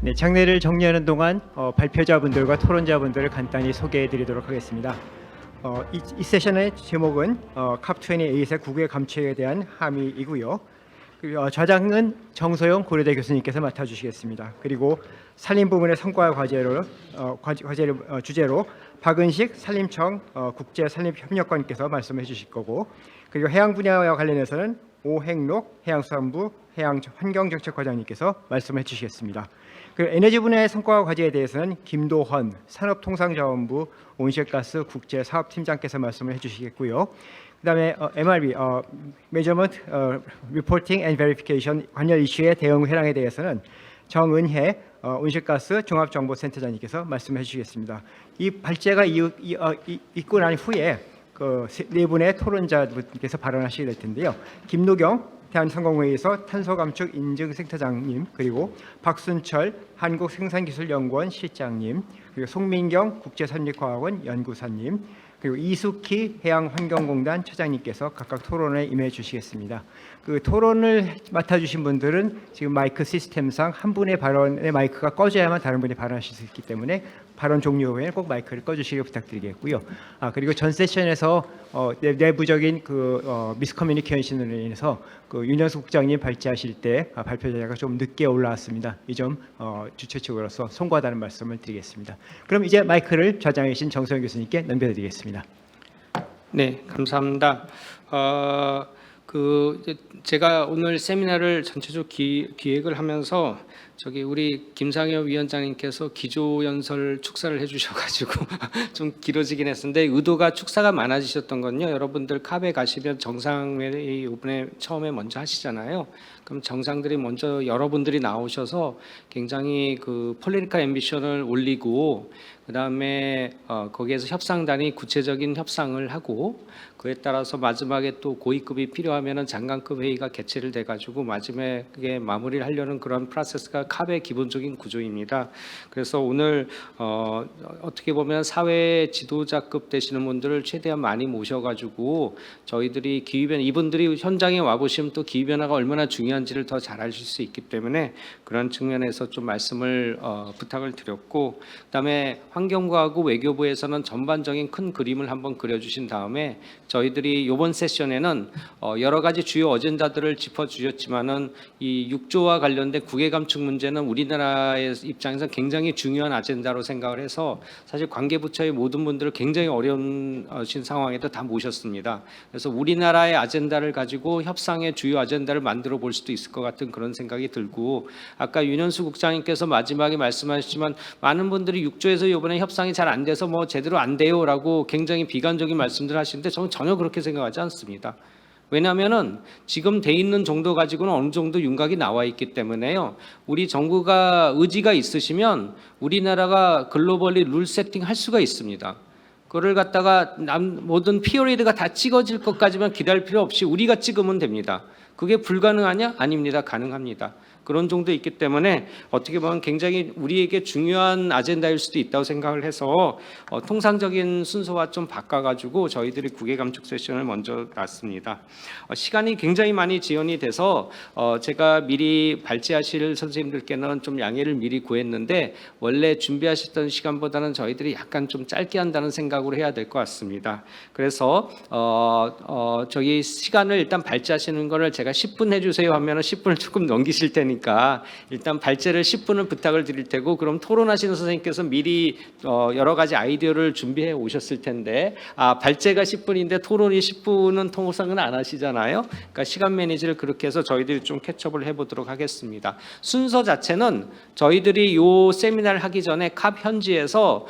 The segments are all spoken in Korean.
네, 장례를 정리하는 동안 발표자분들과 토론자분들을 간단히 소개해드리도록 하겠습니다. 이 세션의 제목은 캅28의 국외 감축에 대한 함의이고요. 그리고 저장은 정소영 고려대 교수님께서 맡아주시겠습니다. 그리고 산림 부문의 성과 과제를 주제로 박은식 산림청 국제산림협력관께서 말씀해 주실 거고, 그리고 해양 분야와 관련해서는 오행록 해양수산부 해양환경정책과장님께서 말씀해 주시겠습니다. 그리고 에너지 분야의 성과 과제에 대해서는 김도헌 산업통상자원부 온실가스 국제사업팀장께서 말씀을 해주시겠고요. 그다음에 MRV Measurement, Reporting and Verification 관련 이슈의 대응 회랑에 대해서는 정은혜 온실가스 종합정보센터장님께서 말씀해 주시겠습니다. 이 발제가 있고 난 후에 네 분의 토론자분께서 발언하시게 될 텐데요. 김노경 대한상공회의소 탄소감축 인증센터장님, 그리고 박순철 한국생산기술연구원 실장님, 그리고 송민경 국제산림과학원 연구사님, 그리고 이숙희 해양환경공단 차장님께서 각각 토론에 임해 주시겠습니다. 그 토론을 맡아주신 분들은 지금 마이크 시스템상 한 분의 발언의 마이크가 꺼져야만 다른 분이 발언하실 수 있기 때문에 발언 종료 후에는 꼭 마이크를 꺼주시길 부탁드리겠고요. 그리고 전 세션에서 내부적인 미스커뮤니케이션으로 인해서 윤영수 국장님 발제하실 때 발표자가 좀 늦게 올라왔습니다. 이 점 주최 측으로서 송구하다는 말씀을 드리겠습니다. 그럼 이제 마이크를 좌장해 주신 정소영 교수님께 넘겨드리겠습니다. 네, 감사합니다. 제가 오늘 세미나를 전체적 기획을 하면서 우리 김상엽 위원장님께서 기조연설 축사를 해주셔가지고 좀 길어지긴 했는데, 의도가 축사가 많아지셨던 건요, 여러분들 캅에 가시면 정상회의 이번에 처음에 먼저 하시잖아요. 그럼 정상들이 먼저 여러분들이 나오셔서 굉장히 폴리티컬 앰비션을 올리고, 그 다음에 거기에서 협상단이 구체적인 협상을 하고, 그에 따라서 마지막에 또 고위급이 필요하면은 장관급 회의가 개최를 돼가지고 마지막에 마무리를 하려는 그런 프로세스가 캅의 기본적인 구조입니다. 그래서 오늘 어떻게 보면 사회 지도자급 되시는 분들을 최대한 많이 모셔가지고 저희들이 기후변화, 이분들이 현장에 와보시면 또 기후변화가 얼마나 중요한지를 더 잘 아실 수 있기 때문에 그런 측면에서 좀 말씀을 부탁을 드렸고, 그다음에 환경과학부 외교부에서는 전반적인 큰 그림을 한번 그려주신 다음에 저희들이 이번 세션에는 여러 가지 주요 어젠다들을 짚어주셨지만은 이 6조와 관련된 국외 감축 문제는 우리나라의 입장에서 굉장히 중요한 아젠다로 생각을 해서 사실 관계부처의 모든 분들을 굉장히 어려운 상황에도 다 모셨습니다. 그래서 우리나라의 아젠다를 가지고 협상의 주요 아젠다를 만들어 볼 수도 있을 것 같은 그런 생각이 들고, 아까 윤현수 국장님께서 마지막에 말씀하셨지만 많은 분들이 6조에서 이번에 협상이 잘 안 돼서 제대로 안 돼요라고 굉장히 비관적인 말씀들 하시는데 저는 전혀 그렇게 생각하지 않습니다. 왜냐하면은 지금 돼 있는 정도 가지고는 어느 정도 윤곽이 나와 있기 때문에요. 우리 정부가 의지가 있으시면 우리나라가 글로벌리 룰 세팅 할 수가 있습니다. 그거를 갖다가 모든 피어리드가 다 찍어질 것까지만 기다릴 필요 없이 우리가 찍으면 됩니다. 그게 불가능하냐? 아닙니다. 가능합니다. 그런 정도 있기 때문에 어떻게 보면 굉장히 우리에게 중요한 아젠다일 수도 있다고 생각을 해서 통상적인 순서와 좀 바꿔가지고 저희들이 국외 감축 세션을 먼저 놨습니다. 시간이 굉장히 많이 지연이 돼서 제가 미리 발제하실 선생님들께는 좀 양해를 미리 구했는데, 원래 준비하셨던 시간보다는 저희들이 약간 좀 짧게 한다는 생각으로 해야 될 것 같습니다. 그래서 저기 시간을 일단 발제하시는 거를 제가 10분 해주세요 하면은 10분을 조금 넘기실 테니까 일단 발제를 10분을 부탁을 드릴 테고, 그럼 토론하시는 선생님께서 미리 여러 가지 아이디어를 준비해 오셨을 텐데, 발제가 10분인데 토론이 10분은 통상은 안 하시잖아요. 그러니까 시간 매니지를 그렇게 해서 저희들이 좀 캐치업을 해보도록 하겠습니다. 순서 자체는 저희들이 이 세미나를 하기 전에 캅 현지에서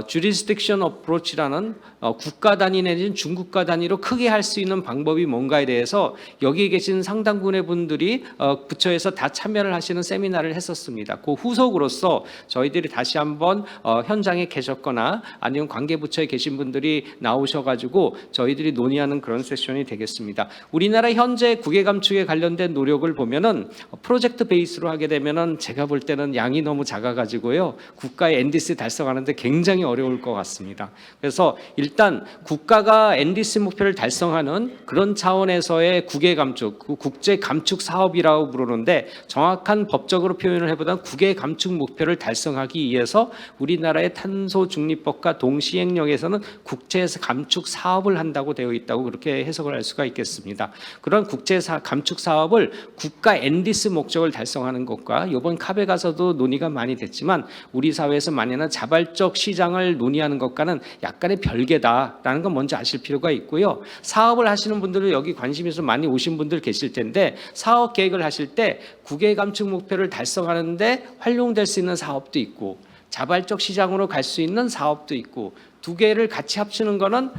jurisdiction approach라는 국가 단위 내지는 중국가 단위로 크게 할 수 있는 방법이 뭔가에 대해서 여기 계신 상당군의 분들이 부처에서 다 참여를 하시는 세미나를 했었습니다. 그 후속으로서 저희들이 다시 한번 현장에 계셨거나 아니면 관계부처에 계신 분들이 나오셔가지고 저희들이 논의하는 그런 세션이 되겠습니다. 우리나라 현재 국외 감축에 관련된 노력을 보면은 프로젝트 베이스로 하게 되면은 제가 볼 때는 양이 너무 작아가지고요, 국가의 NDC 달성하는데 굉장히 어려울 것 같습니다. 그래서 일단 국가가 NDC 목표를 달성하는 그런 차원에서의 국외 감축, 국제 감축 사업이라고 부르는데, 정확한 법적으로 표현을 해보다 국외 감축 목표를 달성하기 위해서 우리나라의 탄소 중립법과 동시행령에서는 국제 감축 사업을 한다고 되어 있다고 그렇게 해석을 할 수가 있겠습니다. 그런 국제 감축 사업을 국가 NDC 목적을 달성하는 것과 이번 캅에 가서도 논의가 많이 됐지만 우리 사회에서 만연한 자발적 시장을 논의하는 것과는 약간의 별개다라는 건 먼저 아실 필요가 있고요. 사업을 하시는 분들은 여기 관심 있어서 많이 오신 분들 계실 텐데 사업 계획을 하실 때 국외 감축 목표를 달성하는데 활용될 수 있는 사업도 있고 자발적 시장으로 갈 수 있는 사업도 있고 두 개를 같이 합치는 거는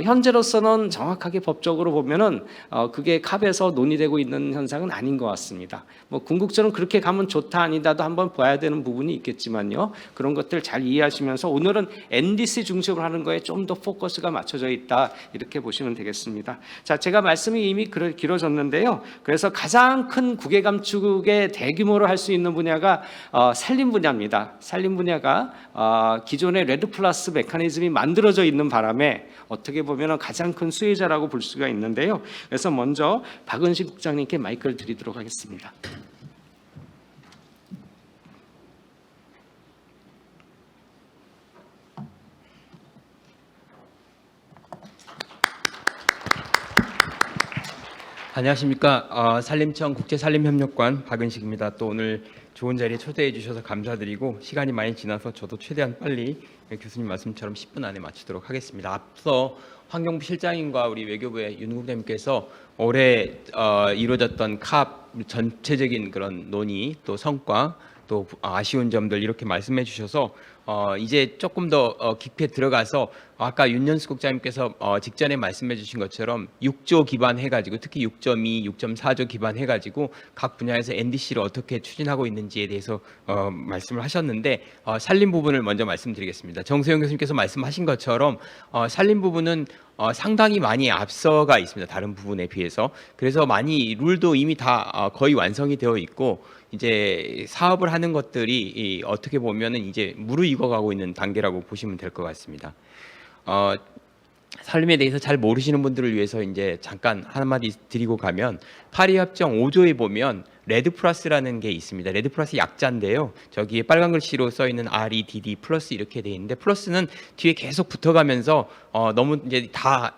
현재로서는 정확하게 법적으로 보면은 그게 캅에서 논의되고 있는 현상은 아닌 것 같습니다. 뭐 궁극적으로 그렇게 가면 좋다 아니다도 한번 봐야 되는 부분이 있겠지만요. 그런 것들 잘 이해하시면서 오늘은 NDC 중심으로 하는 거에 좀 더 포커스가 맞춰져 있다 이렇게 보시면 되겠습니다. 자, 제가 말씀이 이미 길어졌는데요. 그래서 가장 큰 국외 감축의 대규모로 할 수 있는 분야가 산림 분야입니다. 산림 분야가 기존의 레드 플러스 메커니즘이 만들어져 있는 바람에 어떻게 보면 가장 큰 수혜자라고 볼 수가 있는데요. 그래서 먼저 박은식 국장님께 마이크를 드리도록 하겠습니다. 안녕하십니까. 산림청 국제산림협력관 박은식입니다. 또 오늘 좋은 자리에 초대해 주셔서 감사드리고 시간이 많이 지나서 저도 최대한 빨리 교수님 말씀처럼 10분 안에 마치도록 하겠습니다. 앞서 환경부 실장님과 우리 외교부의 윤국장님께서 올해 이루어졌던 캅 전체적인 그런 논의 또 성과 또 아쉬운 점들 이렇게 말씀해 주셔서 이제 조금 더 깊이 들어가서 아까 윤연수 국장님께서 직전에 말씀해 주신 것처럼 6조 기반해가지고 특히 6.2, 6.4조 기반해가지고 각 분야에서 NDC를 어떻게 추진하고 있는지에 대해서 말씀을 하셨는데 산림 부분을 먼저 말씀드리겠습니다. 정세영 교수님께서 말씀하신 것처럼 산림 부분은 상당히 많이 앞서가 있습니다. 다른 부분에 비해서. 그래서 많이 룰도 이미 다 거의 완성이 되어 있고 이제 사업을 하는 것들이 어떻게 보면은 이제 무르익어가고 있는 단계라고 보시면 될 것 같습니다. 산림에 대해서 잘 모르시는 분들을 위해서 이제 잠깐 한마디 드리고 가면 파리 협정 5조에 보면 레드 플러스라는 게 있습니다. 레드 플러스 약자인데요. 저기에 빨간 글씨로 써 있는 REDD 플러스 이렇게 돼 있는데 플러스는 뒤에 계속 붙어가면서 너무 이제 다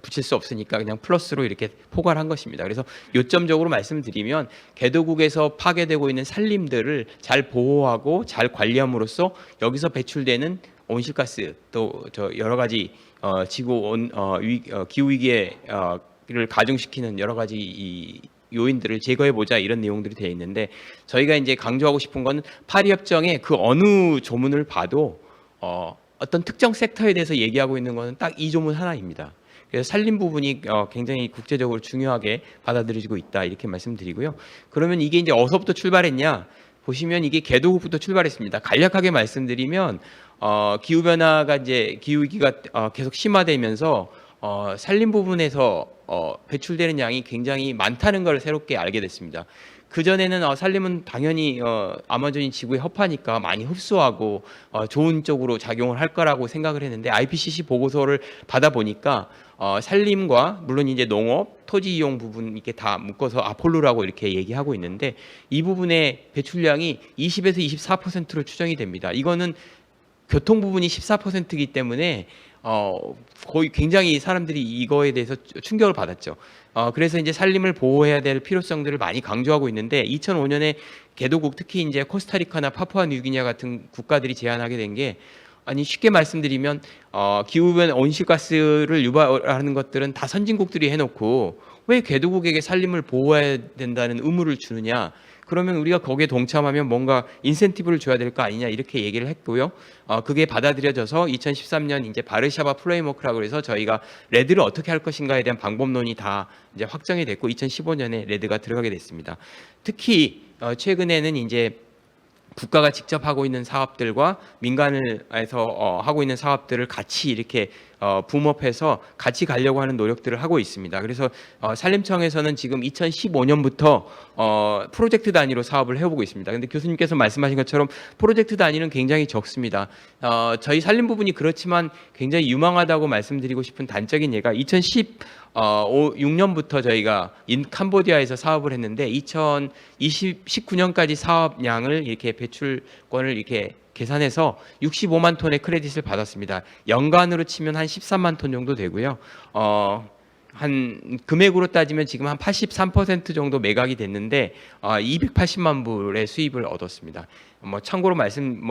붙일 수 없으니까 그냥 플러스로 이렇게 포괄한 것입니다. 그래서 요점적으로 말씀드리면 개도국에서 파괴되고 있는 산림들을 잘 보호하고 잘 관리함으로써 여기서 배출되는 온실가스 또 저 여러 가지 지구 기후 위기를 가중시키는 여러 가지 이 요인들을 제거해 보자 이런 내용들이 되어 있는데 저희가 이제 강조하고 싶은 건 파리 협정의 그 어느 조문을 봐도 어떤 특정 섹터에 대해서 얘기하고 있는 것은 딱 이 조문 하나입니다. 그래서 산림 부분이 굉장히 국제적으로 중요하게 받아들여지고 있다 이렇게 말씀드리고요. 그러면 이게 이제 어디서부터 출발했냐? 보시면 이게 개도국부터 출발했습니다. 간략하게 말씀드리면 기후 변화가 이제 기후 위기가 계속 심화되면서 산림 부분에서 배출되는 양이 굉장히 많다는 걸 새롭게 알게 됐습니다. 그전에는 산림은 당연히 아마존이 지구에 허파니까 많이 흡수하고 좋은 쪽으로 작용을 할 거라고 생각을 했는데 IPCC 보고서를 받아보니까 산림과 물론 이제 농업, 토지 이용 부분 이렇게 다 묶어서 아폴로라고 이렇게 얘기하고 있는데 이 부분의 배출량이 20에서 24%로 추정이 됩니다. 이거는 교통 부분이 14%이기 때문에 거의 굉장히 사람들이 이거에 대해서 충격을 받았죠. 그래서 이제 산림을 보호해야 될 필요성들을 많이 강조하고 있는데 2005년에 개도국 특히 이제 코스타리카나 파푸아 뉴기니아 같은 국가들이 제안하게 된 게 아니 쉽게 말씀드리면 기후변 온실가스를 유발하는 것들은 다 선진국들이 해놓고 왜 개도국에게 산림을 보호해야 된다는 의무를 주느냐? 그러면 우리가 거기에 동참하면 뭔가 인센티브를 줘야 될 거 아니냐 이렇게 얘기를 했고요. 그게 받아들여져서 2013년 이제 바르샤바 프레임워크라고 해서 저희가 레드를 어떻게 할 것인가에 대한 방법론이 다 이제 확정이 됐고 2015년에 레드가 들어가게 됐습니다. 특히 최근에는 이제 국가가 직접 하고 있는 사업들과 민간에서 하고 있는 사업들을 같이 이렇게 붐업해서 같이 가려고 하는 노력들을 하고 있습니다. 그래서 산림청에서는 지금 2015년부터 프로젝트 단위로 사업을 해오고 있습니다. 근데 교수님께서 말씀하신 것처럼 프로젝트 단위는 굉장히 적습니다. 저희 산림 부분이 그렇지만 굉장히 유망하다고 말씀드리고 싶은 단적인 예가 2016년부터 저희가 캄보디아에서 사업을 했는데 2019년까지 사업량을 이렇게 배출권을 이렇게 계산해서 65만 톤의 크레딧을 받았습니다. 연간으로 치면 한 13만 톤 정도 되고요. 한 금액으로 따지면 지금 한 83% 정도 매각이 됐는데 280만 불의 수입을 얻었습니다. 참고로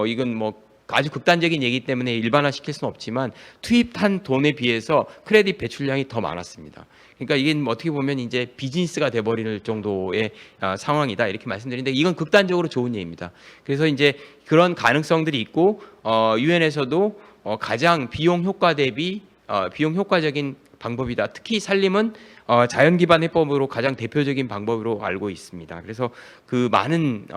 이건 아주 극단적인 얘기 때문에 일반화시킬 수는 없지만 투입한 돈에 비해서 크레딧 배출량이 더 많았습니다. 그러니까 이게 어떻게 보면 이제 비즈니스가 돼버릴 정도의 상황이다 이렇게 말씀드리는데 이건 극단적으로 좋은 예입니다. 그래서 이제 그런 가능성들이 있고 유엔에서도 가장 비용 효과 대비 비용 효과적인 방법이다. 특히 산림은 자연 기반 해법으로 가장 대표적인 방법으로 알고 있습니다. 그래서 그 많은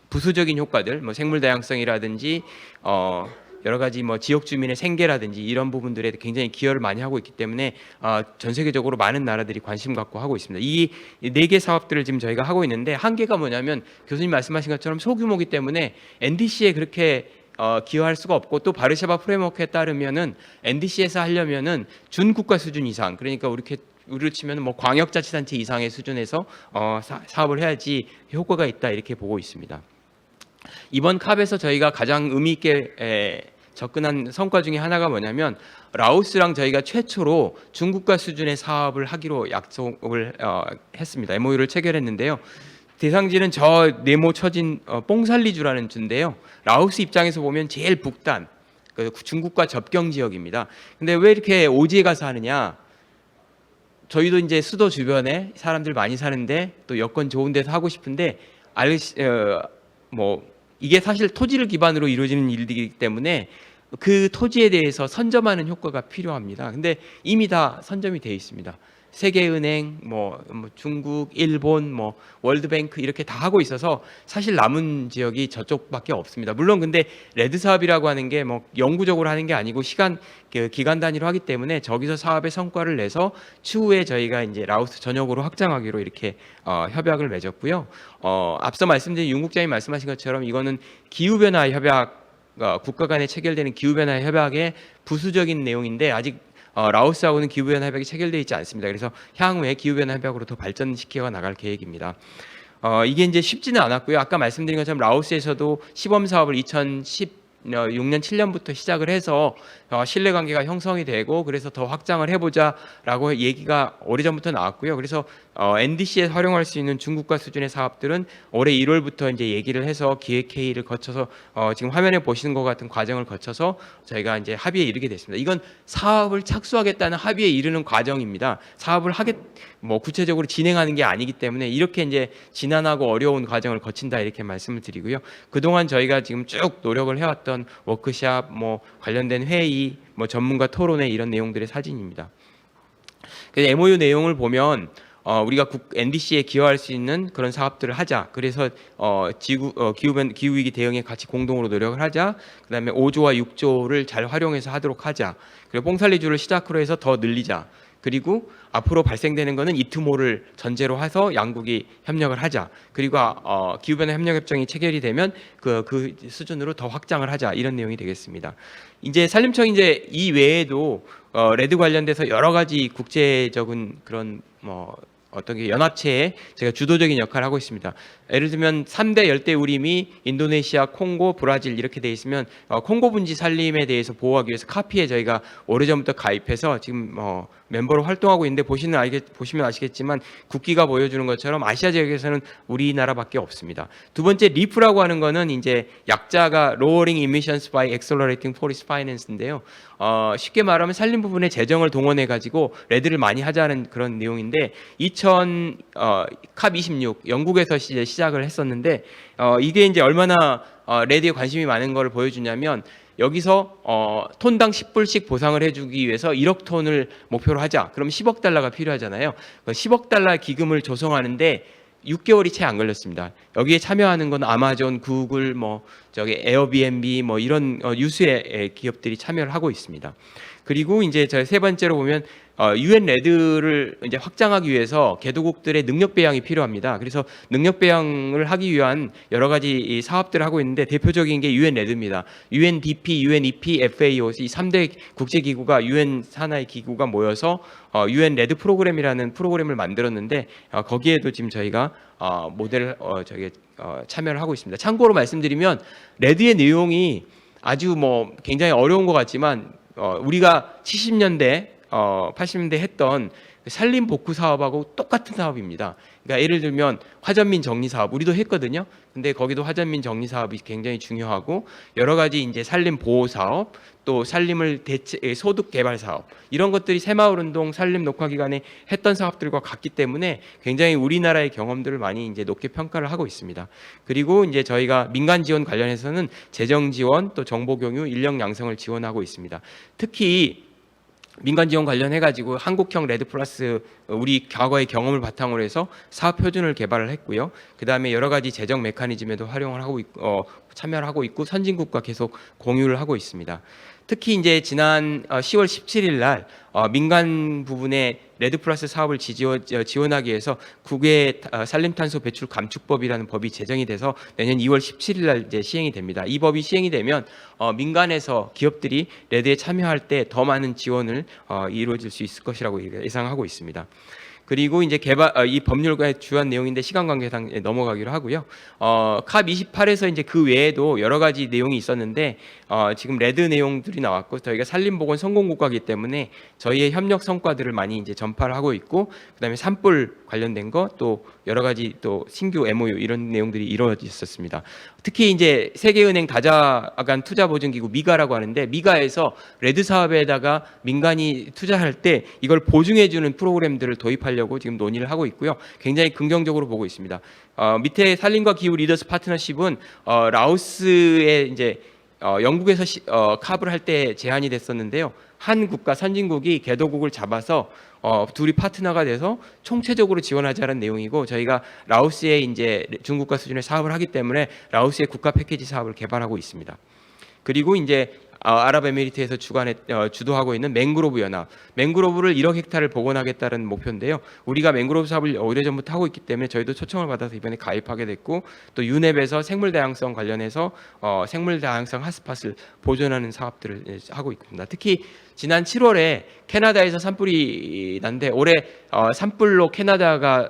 부수적인 효과들, 생물 다양성이라든지 여러 가지 지역 주민의 생계라든지 이런 부분들에 굉장히 기여를 많이 하고 있기 때문에 전 세계적으로 많은 나라들이 관심 갖고 하고 있습니다. 이 4개 사업들을 지금 저희가 하고 있는데 한계가 뭐냐면 교수님 말씀하신 것처럼 소규모기 때문에 NDC에 그렇게 기여할 수가 없고 또 바르샤바 프레임워크에 따르면은 NDC에서 하려면은 준국가 수준 이상 그러니까 우리로 치면 광역자치단체 이상의 수준에서 사업을 해야지 효과가 있다 이렇게 보고 있습니다. 이번 캅에서 저희가 가장 의미 있게 접근한 성과 중에 하나가 뭐냐면 라오스랑 저희가 최초로 중국가 수준의 사업을 하기로 약속을 했습니다. MOU를 체결했는데요. 대상지는 저 네모 쳐진 뽕살리주라는 주인데요. 라오스 입장에서 보면 제일 북단 중국과 접경 지역입니다. 근데 왜 이렇게 오지에 가서 하느냐? 저희도 이제 수도 주변에 사람들 많이 사는데 또 여건 좋은 데서 하고 싶은데 이게 사실 토지를 기반으로 이루어지는 일이기 때문에 그 토지에 대해서 선점하는 효과가 필요합니다. 근데 이미 다 선점이 되어 있습니다. 세계은행, 중국, 일본, 월드뱅크 이렇게 다 하고 있어서 사실 남은 지역이 저쪽밖에 없습니다. 물론 근데 레드 사업이라고 하는 게 영구적으로 하는 게 아니고 기간 단위로 하기 때문에 저기서 사업의 성과를 내서 추후에 저희가 이제 라오스 전역으로 확장하기로 이렇게 협약을 맺었고요. 앞서 말씀드린 윤 국장님 말씀하신 것처럼 이거는 기후변화 협약 국가 간에 체결되는 기후변화 협약의 부수적인 내용인데 아직 라오스하고는 기후변화 협약이 체결되어 있지 않습니다. 그래서 향후에 기후변화 협약으로 더 발전시켜 나갈 계획입니다. 이게 이제 쉽지는 않았고요. 아까 말씀드린 것처럼 라오스에서도 시범 사업을 2016년 7년부터 시작을 해서 신뢰관계가 형성이 되고 그래서 더 확장을 해보자라고 얘기가 오래전부터 나왔고요. 그래서 NDC에 활용할 수 있는 중국가 수준의 사업들은 올해 1월부터 이제 얘기를 해서 기획회의를 거쳐서 지금 화면에 보시는 것 같은 과정을 거쳐서 저희가 이제 합의에 이르게 됐습니다. 이건 사업을 착수하겠다는 합의에 이르는 과정입니다. 사업을 구체적으로 진행하는 게 아니기 때문에 이렇게 이제 지난하고 어려운 과정을 거친다 이렇게 말씀을 드리고요. 그동안 저희가 지금 쭉 노력을 해왔던 워크샵, 관련된 회의, 전문가 토론회 이런 내용들의 사진입니다. 그래서 MOU 내용을 보면 우리가 NDC에 기여할 수 있는 그런 사업들을 하자. 그래서 기후위기 대응에 같이 공동으로 노력을 하자. 그다음에 5조와 6조를 잘 활용해서 하도록 하자. 그리고 뽕살리주를 시작으로 해서 더 늘리자. 그리고 앞으로 발생되는 것은 이투모를 전제로 해서 양국이 협력을 하자. 그리고 기후변화 협력협정이 체결이 되면 그 수준으로 더 확장을 하자. 이런 내용이 되겠습니다. 이제 산림청이 이제 이 외에도 레드 관련돼서 여러 가지 국제적인 그런 어떤 게 연합체에 제가 주도적인 역할을 하고 있습니다. 예를 들면 3대 열대우림이 인도네시아, 콩고, 브라질 이렇게 돼 있으면 콩고 분지 산림에 대해서 보호하기 위해서 카피에 저희가 오래전부터 가입해서 지금 멤버로 활동하고 있는데 보시면 아시겠지만 국기가 보여주는 것처럼 아시아 지역에서는 우리나라밖에 없습니다. 두 번째 리프라고 하는 거는 이제 약자가 Lowering Emissions by Accelerating Forest Finance인데요. 쉽게 말하면 산림 부분에 재정을 동원해 가지고 레드를 많이 하자는 그런 내용인데 캅 26 영국에서 시작을 했었는데 이게 이제 얼마나 레드에 관심이 많은 걸 보여주냐면 여기서 톤당 10불씩 보상을 해주기 위해서 1억 톤을 목표로 하자. 그럼 10억 달러가 필요하잖아요. 10억 달러 기금을 조성하는데 6개월이 채 안 걸렸습니다. 여기에 참여하는 건 아마존, 구글, 에어비앤비 이런 유수의 기업들이 참여를 하고 있습니다. 그리고 이제 저 세 번째로 보면 UN 레드를 이제 확장하기 위해서 개도국들의 능력 배양이 필요합니다. 그래서 능력 배양을 하기 위한 여러 가지 이 사업들을 하고 있는데 대표적인 게 UN 레드입니다. UNDP, UNEP, FAO 이 3대 국제 기구가 UN 산하의 기구가 모여서 UN 레드 프로그램이라는 프로그램을 만들었는데 거기에도 지금 저희가 모델을 참여를 하고 있습니다. 참고로 말씀드리면 레드의 내용이 아주 뭐 굉장히 어려운 것 같지만 우리가 70년대 80년대 했던 산림 복구 사업하고 똑같은 사업입니다. 그러니까 예를 들면 화전민 정리 사업 우리도 했거든요. 근데 거기도 화전민 정리 사업이 굉장히 중요하고 여러 가지 이제 산림 보호 사업 또 산림을 소득 개발 사업 이런 것들이 새마을 운동 산림 녹화 기간에 했던 사업들과 같기 때문에 굉장히 우리나라의 경험들을 많이 이제 높게 평가를 하고 있습니다. 그리고 이제 저희가 민간 지원 관련해서는 재정 지원 또 정보 공유 인력 양성을 지원하고 있습니다. 특히 민간 지원 관련해 가지고 한국형 레드 플러스 우리 과거의 경험을 바탕으로 해서 사업 표준을 개발을 했고요. 그다음에 여러 가지 재정 메커니즘에도 활용을 하고 참여를 하고 있고 선진국과 계속 공유를 하고 있습니다. 특히 이제 지난 10월 17일 날 민간 부분의 레드 플러스 사업을 지원하기 위해서 국외 산림탄소 배출 감축법이라는 법이 제정이 돼서 내년 2월 17일 날 이제 시행이 됩니다. 이 법이 시행이 되면 민간에서 기업들이 레드에 참여할 때 더 많은 지원을 이루어질 수 있을 것이라고 예상하고 있습니다. 그리고 이제 이 법률과의 주요한 내용인데 시간 관계상 넘어가기로 하고요. 캅 28에서 이제 그 외에도 여러 가지 내용이 있었는데 지금 레드 내용들이 나왔고 저희가 산림보건 성공국가이기 때문에 저희의 협력 성과들을 많이 이제 전파를 하고 있고 그다음에 산불 관련된 거 또 여러 가지 또 신규 MOU 이런 내용들이 이루어졌었습니다. 특히 이제 세계은행 다자간 투자보증기구 미가라고 하는데 미가에서 레드 사업에다가 민간이 투자할 때 이걸 보증해주는 프로그램들을 도입하려고 지금 논의를 하고 있고요. 굉장히 긍정적으로 보고 있습니다. 밑에 산림과 기후 리더스 파트너십은 라오스에 이제 영국에서 캅을 할 때 제안이 됐었는데요. 한 국가 선진국이 개도국을 잡아서 둘이 파트너가 돼서 총체적으로 지원하자는 내용이고 저희가 라오스에 이제 중국가 수준의 사업을 하기 때문에 라오스의 국가 패키지 사업을 개발하고 있습니다. 그리고 이제 아랍에미리트에서 주도하고 있는 맹그로브 연합, 맹그로브를 1억 헥타를 복원하겠다는 목표인데요. 우리가 맹그로브 사업을 오래전부터 하고 있기 때문에 저희도 초청을 받아서 이번에 가입하게 됐고 또 유넵에서 생물 다양성 관련해서 생물 다양성 핫스팟을 보존하는 사업들을 하고 있습니다. 특히 지난 7월에 캐나다에서 산불이 났는데 올해 산불로 캐나다가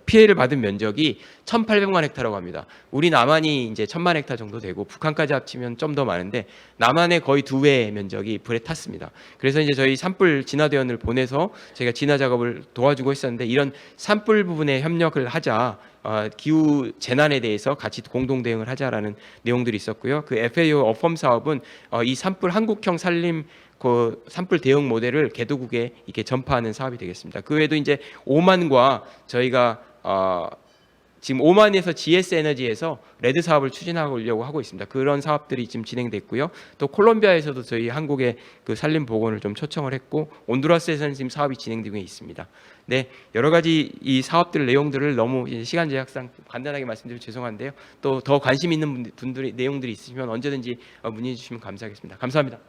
피해를 받은 면적이 1,800만 헥타라고 합니다. 우리 남한이 이제 1,000만 헥타 정도 되고 북한까지 합치면 좀 더 많은데 남한의 거의 2배의 면적이 불에 탔습니다. 그래서 이제 저희 산불 진화대원을 보내서 저희가 진화 작업을 도와주고 있었는데 이런 산불 부분에 협력을 하자. 기후 재난에 대해서 같이 공동 대응을 하자라는 내용들이 있었고요. 그 FAO 어펌 사업은 이 산불 한국형 산림 그 산불 대응 모델을 개도국에 이렇게 전파하는 사업이 되겠습니다. 그 외에도 이제 오만과 저희가 지금 오만에서 GS 에너지에서 레드 사업을 추진하려고 하고 있습니다. 그런 사업들이 지금 진행됐고요. 또 콜롬비아에서도 저희 한국의 그 산림 복원을 좀 초청을 했고 온두라스에서는 지금 사업이 진행되고 있습니다. 네, 여러 가지 이 사업들 내용들을 너무 시간 제약상 간단하게 말씀드리면 죄송한데요. 또 더 관심 있는 분들이 내용들이 있으시면 언제든지 문의해 주시면 감사하겠습니다. 감사합니다.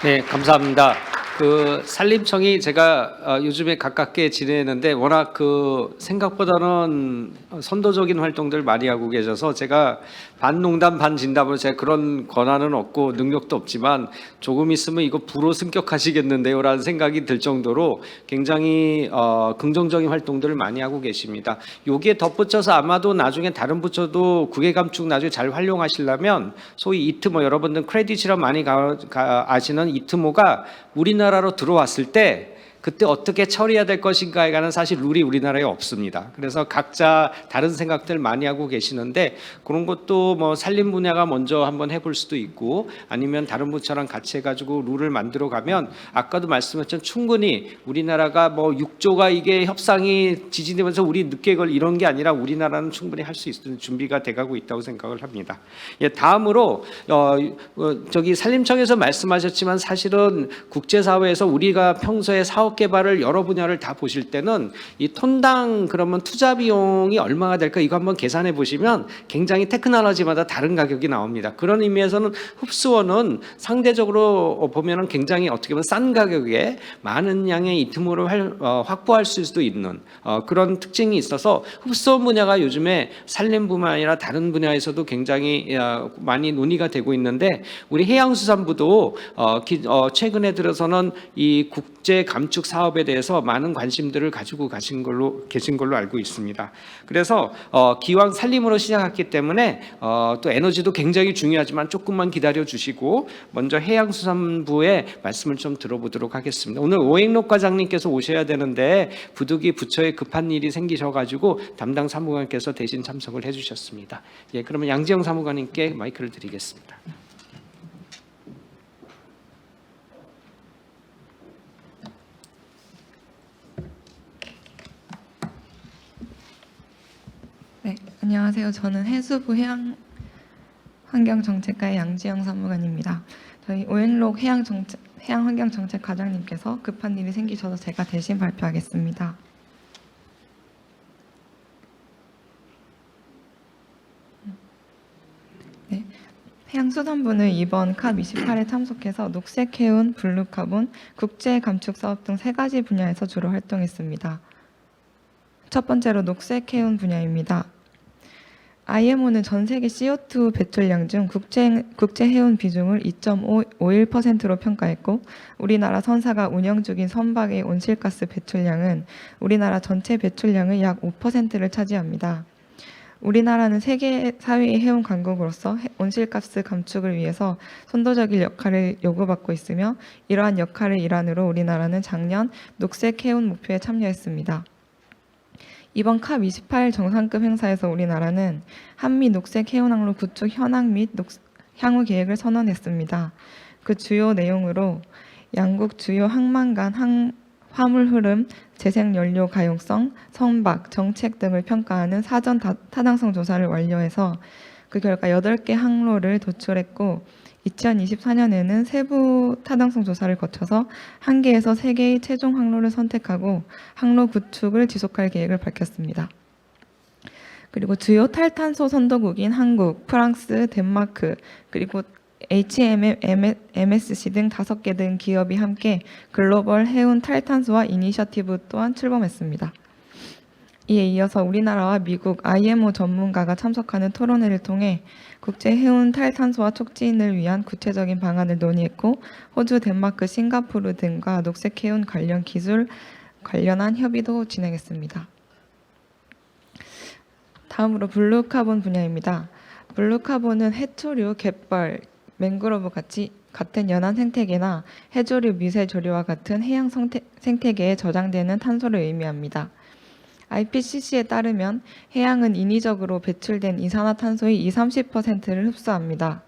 네, 감사합니다. 그 산림청이 제가 요즘에 가깝게 지내는데 워낙 그 생각보다는 선도적인 활동들 많이 하고 계셔서 제가 반 농담 반 진담으로 제가 그런 권한은 없고 능력도 없지만 조금 있으면 이거 부로 승격하시겠는데요라는 생각이 들 정도로 굉장히 긍정적인 활동들을 많이 하고 계십니다. 여기에 덧붙여서 아마도 나중에 다른 부처도 국외감축 나중에 잘 활용하시려면 소위 이트모 여러분들 크레딧이라 많이 아시는 이트모가 우리나라로 들어왔을 때 그때 어떻게 처리해야 될 것인가에 관한 사실 룰이 우리나라에 없습니다. 그래서 각자 다른 생각들 많이 하고 계시는데 그런 것도 뭐 산림 분야가 먼저 한번 해볼 수도 있고 아니면 다른 부처랑 같이 해가지고 룰을 만들어 가면 아까도 말씀했지만 충분히 우리나라가 뭐 6조가 이게 협상이 지진되면서 우리 늦게 걸 이런 게 아니라 우리나라는 충분히 할 수 있는 준비가 돼가고 있다고 생각을 합니다. 예, 다음으로 저기 산림청에서 말씀하셨지만 사실은 국제사회에서 우리가 평소에 사업 사업 개발을 여러 분야를 다 보실 때는 이 톤당 그러면 투자 비용이 얼마가 될까 이거 한번 계산해 보시면 굉장히 테크놀로지마다 다른 가격이 나옵니다. 그런 의미에서는 흡수원은 상대적으로 보면은 굉장히 어떻게 보면 싼 가격에 많은 양의 이트모를 확보할 수도 있는 그런 특징이 있어서 흡수원 분야가 요즘에 산림뿐만 아니라 다른 분야에서도 굉장히 많이 논의가 되고 있는데 우리 해양수산부도 최근에 들어서는 이 국제 감축 사업에 대해서 많은 관심들을 가지고 계신 걸로 알고 있습니다. 그래서 기왕 산림으로 시작했기 때문에 또 에너지도 굉장히 중요하지만 조금만 기다려 주시고 먼저 해양수산부의 말씀을 좀 들어보도록 하겠습니다. 오늘 오행록 과장님께서 오셔야 되는데 부득이 부처에 급한 일이 생기셔가지고 담당 사무관께서 대신 참석을 해주셨습니다. 예, 그러면 양지영 사무관님께 마이크를 드리겠습니다. 네, 안녕하세요. 저는 해수부 해양환경정책과의 양지영 사무관입니다. 저희 오행록 해양환경정책 과장님께서 급한 일이 생기셔서 제가 대신 발표하겠습니다. 네, 해양수산부는 이번 캅28에 참석해서 녹색해운, 블루카본, 국제감축사업 등 3가지 분야에서 주로 활동했습니다. 첫 번째로 녹색해운 분야입니다. IMO는 전 세계 CO2 배출량 중 국제 해운 비중을 2.51%로 평가했고 우리나라 선사가 운영 중인 선박의 온실가스 배출량은 우리나라 전체 배출량의 약 5%를 차지합니다. 우리나라는 세계 4위의 해운 강국으로서 온실가스 감축을 위해서 선도적인 역할을 요구받고 있으며 이러한 역할의 일환으로 우리나라는 작년 녹색 해운 목표에 참여했습니다. 이번 캅28 정상급 행사에서 우리나라는 한미 녹색 해운항로 구축 현황 및 향후 계획을 선언했습니다. 그 주요 내용으로 양국 주요 항만 간 화물 흐름, 재생연료 가용성, 선박, 정책 등을 평가하는 사전 타당성 조사를 완료해서 그 결과 8개 항로를 도출했고 2024년에는 세부 타당성 조사를 거쳐서 1개에서 3개의 최종 항로를 선택하고 항로 구축을 지속할 계획을 밝혔습니다. 그리고 주요 탈탄소 선도국인 한국, 프랑스, 덴마크, 그리고 HMSC 등 5개 등 기업이 함께 글로벌 해운 탈탄소화 이니셔티브 또한 출범했습니다. 이에 이어서 우리나라와 미국 IMO 전문가가 참석하는 토론회를 통해 국제 해운 탈탄소화 촉진을 위한 구체적인 방안을 논의했고 호주, 덴마크, 싱가포르 등과 녹색 해운 관련 기술 관련한 협의도 진행했습니다. 다음으로 블루카본 분야입니다. 블루카본은 해초류, 갯벌, 맹그로브 같은 연안 생태계나 해조류, 미세조류와 같은 해양 생태계에 저장되는 탄소를 의미합니다. IPCC에 따르면 해양은 인위적으로 배출된 이산화탄소의 20-30%를 흡수합니다.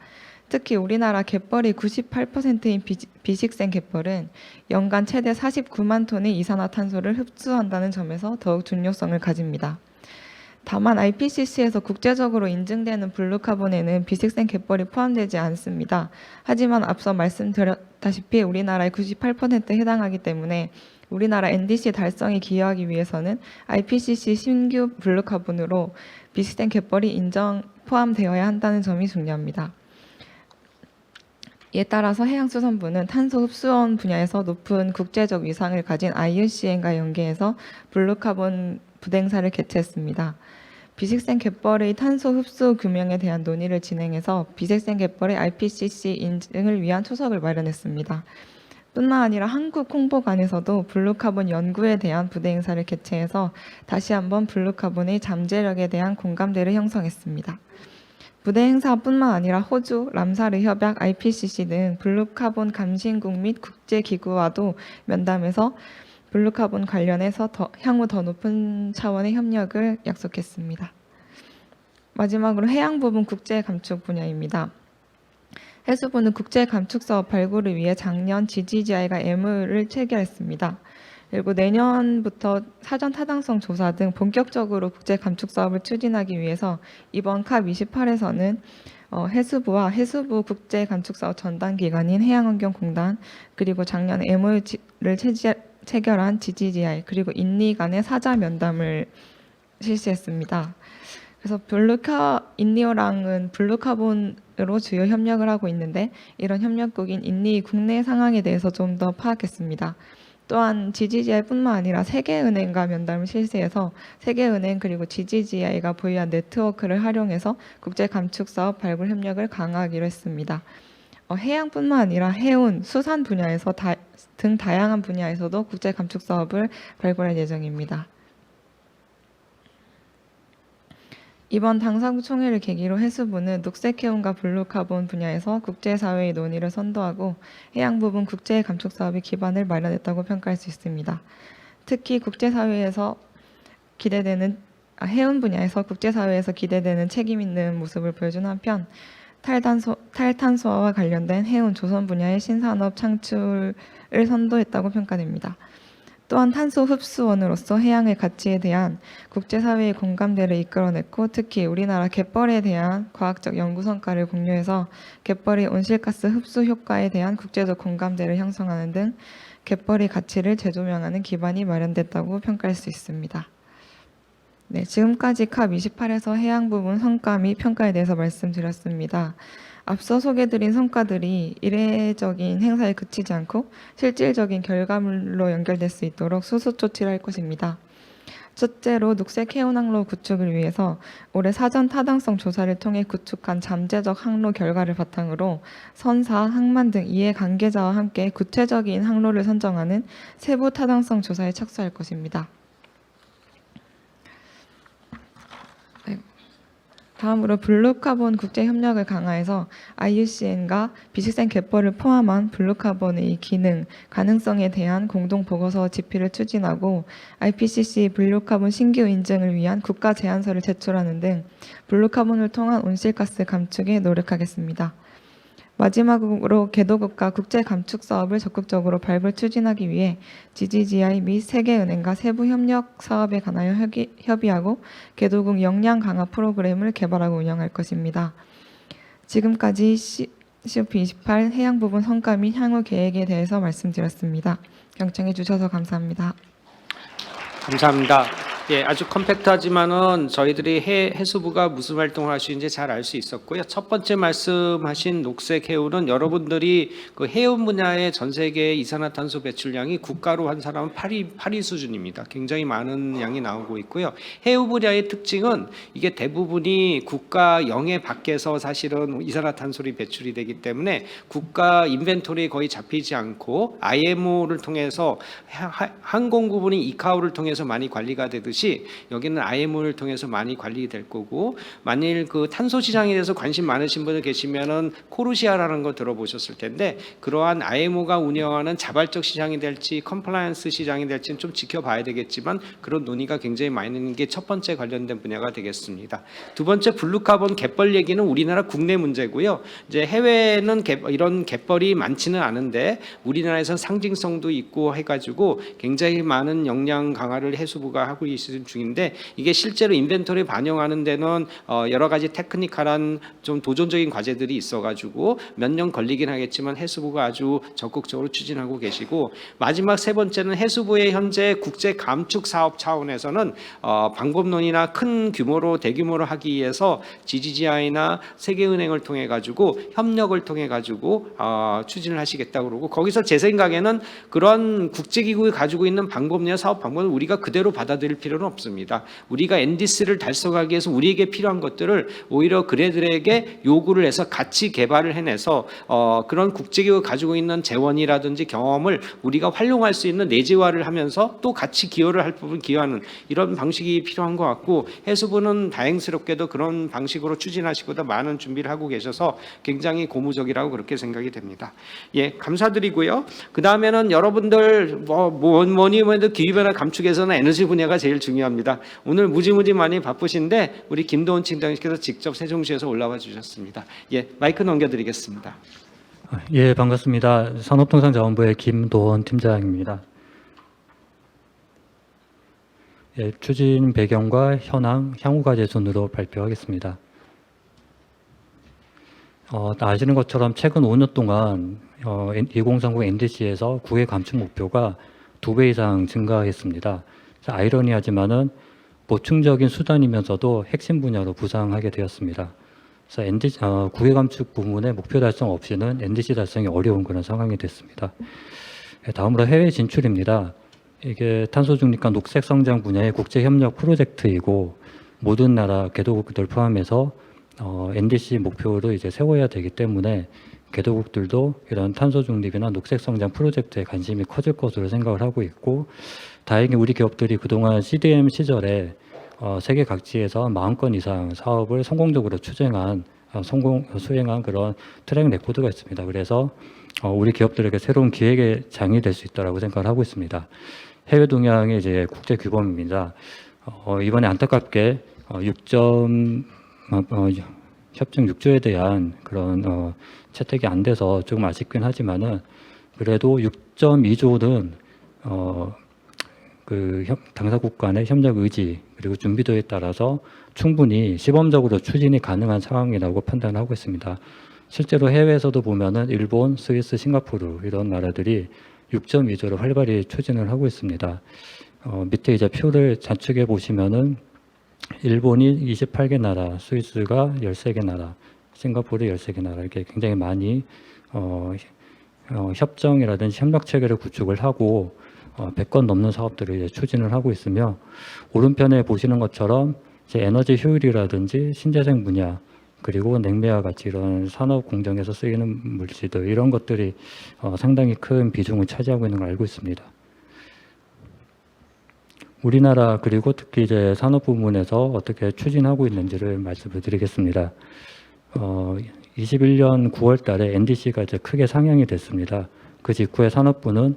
특히 우리나라 갯벌의 98%인 비식생 갯벌은 연간 최대 49만 톤의 이산화탄소를 흡수한다는 점에서 더욱 중요성을 가집니다. 다만 IPCC에서 국제적으로 인증되는 블루카본에는 비식생 갯벌이 포함되지 않습니다. 하지만 앞서 말씀드렸다시피 우리나라의 98%에 해당하기 때문에 우리나라 NDC 달성에 기여하기 위해서는 IPCC 신규 블루카본으로 비식생 갯벌이 포함되어야 한다는 점이 중요합니다. 이에 따라서 해양수산부는 탄소 흡수원 분야에서 높은 국제적 위상을 가진 IUCN과 연계해서 블루카본 부대행사를 개최했습니다. 비식생 갯벌의 탄소 흡수 규명에 대한 논의를 진행해서 비식생 갯벌의 IPCC 인증을 위한 초석을 마련했습니다. 뿐만 아니라 한국 홍보관에서도 블루카본 연구에 대한 부대 행사를 개최해서 다시 한번 블루카본의 잠재력에 대한 공감대를 형성했습니다. 부대 행사뿐만 아니라 호주, 람사르 협약, IPCC 등 블루카본 감신국 및 국제기구와도 면담해서 블루카본 관련해서 향후 더 높은 차원의 협력을 약속했습니다. 마지막으로 해양 부분 국제 감축 분야입니다. 해수부는 국제 감축 사업 발굴을 위해 작년 GGGI가 MOU를 체결했습니다. 그리고 내년부터 사전 타당성 조사 등 본격적으로 국제 감축 사업을 추진하기 위해서 이번 캅28에서는 해수부와 해수부 국제 감축 사업 전담 기관인 해양환경공단 그리고 작년에 MOU를 체결한 GGGI 그리고 인니 간의 사자 면담을 실시했습니다. 그래서 인니어랑은 블루카본으로 주요 협력을 하고 있는데 이런 협력국인 인니 국내 상황에 대해서 좀 더 파악했습니다. 또한 GGGI뿐만 아니라 세계은행과 면담을 실시해서 세계은행 그리고 GGGI가 보유한 네트워크를 활용해서 국제 감축 사업 발굴 협력을 강화하기로 했습니다. 해양뿐만 아니라 해운, 수산 분야에서 등 다양한 분야에서도 국제 감축 사업을 발굴할 예정입니다. 이번 당사국 총회를 계기로 해수부는 녹색해운과 블루카본 분야에서 국제사회의 논의를 선도하고 해양 부분 국제 감축 사업의 기반을 마련했다고 평가할 수 있습니다. 특히 국제사회에서 해운 분야에서 국제사회에서 기대되는 책임 있는 모습을 보여준 한편 탈탄소화와 관련된 해운 조선 분야의 신산업 창출을 선도했다고 평가됩니다. 또한 탄소 흡수원으로서 해양의 가치에 대한 국제사회의 공감대를 이끌어냈고 특히 우리나라 갯벌에 대한 과학적 연구 성과를 공유해서 갯벌의 온실가스 흡수 효과에 대한 국제적 공감대를 형성하는 등 갯벌의 가치를 재조명하는 기반이 마련됐다고 평가할 수 있습니다. 네, 지금까지 캅 28에서 해양 부분 성과 및 평가에 대해서 말씀드렸습니다. 앞서 소개드린 성과들이 이례적인 행사에 그치지 않고 실질적인 결과물로 연결될 수 있도록 수습 조치를 할 것입니다. 첫째로 녹색 해운 항로 구축을 위해서 올해 사전 타당성 조사를 통해 구축한 잠재적 항로 결과를 바탕으로 선사, 항만 등 이해 관계자와 함께 구체적인 항로를 선정하는 세부 타당성 조사에 착수할 것입니다. 다음으로 블루카본 국제협력을 강화해서 IUCN과 비식생 갯벌을 포함한 블루카본의 기능, 가능성에 대한 공동보고서 집필을 추진하고 IPCC 블루카본 신규 인증을 위한 국가 제안서를 제출하는 등 블루카본을 통한 온실가스 감축에 노력하겠습니다. 마지막으로 개도국가 국제 감축 사업을 적극적으로 발굴 추진하기 위해 GGGI 및 세계은행과 세부 협력 사업에 관하여 협의하고 개도국 역량 강화 프로그램을 개발하고 운영할 것입니다. 지금까지 COP28 해양 부분 성과 및 향후 계획에 대해서 말씀드렸습니다. 경청해 주셔서 감사합니다. 감사합니다. 예, 아주 컴팩트하지만은 저희들이 해수부가 무슨 활동을 할 수 있는지 잘 알 수 있었고요. 첫 번째 말씀하신 녹색 해운은 여러분들이 그 해운 분야의 전 세계 이산화탄소 배출량이 국가로 한 사람은 8위 수준입니다. 굉장히 많은 양이 나오고 있고요. 해운 분야의 특징은 이게 대부분이 국가 영해 밖에서 사실은 이산화탄소를 배출이 되기 때문에 국가 인벤토리에 거의 잡히지 않고 IMO를 통해서 항공 부분이 이카오를 통해서 많이 관리가 되듯이 여기는 IMO를 통해서 많이 관리될 거고 만일 그 탄소 시장에 대해서 관심 많으신 분들 계시면은 코르시아라는 거 들어보셨을 텐데 그러한 IMO가 운영하는 자발적 시장이 될지 컴플라이언스 시장이 될지는 좀 지켜봐야 되겠지만 그런 논의가 굉장히 많이 있는 게 첫 번째 관련된 분야가 되겠습니다. 두 번째 블루카본 갯벌 얘기는 우리나라 국내 문제고요. 이제 해외는 이런 갯벌이 많지는 않은데 우리나라에서 상징성도 있고 해가지고 굉장히 많은 역량 강화를 해수부가 하고 있습니다. 중인데 이게 실제로 인벤토리 반영하는 데는 여러 가지 테크니컬한 좀 도전적인 과제들이 있어가지고 몇 년 걸리긴 하겠지만 해수부가 아주 적극적으로 추진하고 계시고 마지막 세 번째는 해수부의 현재 국제 감축 사업 차원에서는 방법론이나 큰 규모로 대규모로 하기 위해서 GGGI나 세계은행을 통해 가지고 협력을 통해 가지고 추진을 하시겠다고 그러고 거기서 제 생각에는 그런 국제기구가 가지고 있는 방법이나 사업 방법을 우리가 그대로 받아들일 필요는 없습니다. 우리가 NDC를 달성하기 위해서 우리에게 필요한 것들을 오히려 그들에게 요구를 해서 같이 개발을 해내서 그런 국제기구가 가지고 있는 재원이라든지 경험을 우리가 활용할 수 있는 내재화를 하면서 또 같이 기여를 할 부분 기여하는 이런 방식이 필요한 것 같고 해수부는 다행스럽게도 그런 방식으로 추진하시고도 많은 준비를 하고 계셔서 굉장히 고무적이라고 그렇게 생각이 됩니다. 예, 감사드리고요. 그 다음에는 여러분들 뭐니 해도 기후변화 감축에서는 에너지 분야가 제일 중요합니다. 오늘 무지무지 많이 바쁘신데 우리 김도원 팀장님께서 직접 세종시에서 올라와 주셨습니다. 예, 마이크 넘겨드리겠습니다. 예, 반갑습니다. 산업통상자원부의 김도원 팀장입니다. 예, 추진 배경과 현황, 향후과제 순으로 발표하겠습니다. 아시는 것처럼 최근 5년 동안 2030 NDC에서 국외 감축 목표가 2배 이상 증가했습니다. 아이러니하지만은 보충적인 수단이면서도 핵심 분야로 부상하게 되었습니다. 그래서 국외 감축 부문의 목표 달성 없이는 NDC 달성이 어려운 그런 상황이 됐습니다. 다음으로 해외 진출입니다. 이게 탄소 중립과 녹색 성장 분야의 국제 협력 프로젝트이고 모든 나라 개도국들 포함해서 NDC 목표를 이제 세워야 되기 때문에 개도국들도 이런 탄소 중립이나 녹색 성장 프로젝트에 관심이 커질 것으로 생각을 하고 있고, 다행히 우리 기업들이 그동안 CDM 시절에 세계 각지에서 40건 이상 사업을 성공적으로 수행한 그런 트랙 레코드가 있습니다. 그래서 우리 기업들에게 새로운 기획의 장이 될 수 있다라고 생각을 하고 있습니다. 해외 동향의 이제 국제 규범입니다. 이번에 안타깝게 협정 6조에 대한 그런 채택이 안 돼서 조금 아쉽긴 하지만은, 그래도 6.2조는 당사국 간의 협력 의지 그리고 준비도에 따라서 충분히 시범적으로 추진이 가능한 상황이라고 판단하고 있습니다. 실제로 해외에서도 보면은 일본, 스위스, 싱가포르 이런 나라들이 6.2조를 활발히 추진을 하고 있습니다. 밑에 이제 표를 좌측에 보시면은 일본이 28개 나라, 스위스가 13개 나라, 싱가포르 13개 나라, 이렇게 굉장히 많이 협정이라든지 협력 체계를 구축을 하고 100건 넘는 사업들을 이제 추진을 하고 있으며, 오른편에 보시는 것처럼 이제 에너지 효율이라든지 신재생 분야 그리고 냉매와 같이 이런 산업 공정에서 쓰이는 물질들, 이런 것들이 상당히 큰 비중을 차지하고 있는 걸 알고 있습니다. 우리나라 그리고 특히 이제 산업 부문에서 어떻게 추진하고 있는지를 말씀을 드리겠습니다. 21년 9월 달에 NDC가 이제 크게 상향이 됐습니다. 그 직후에 산업부는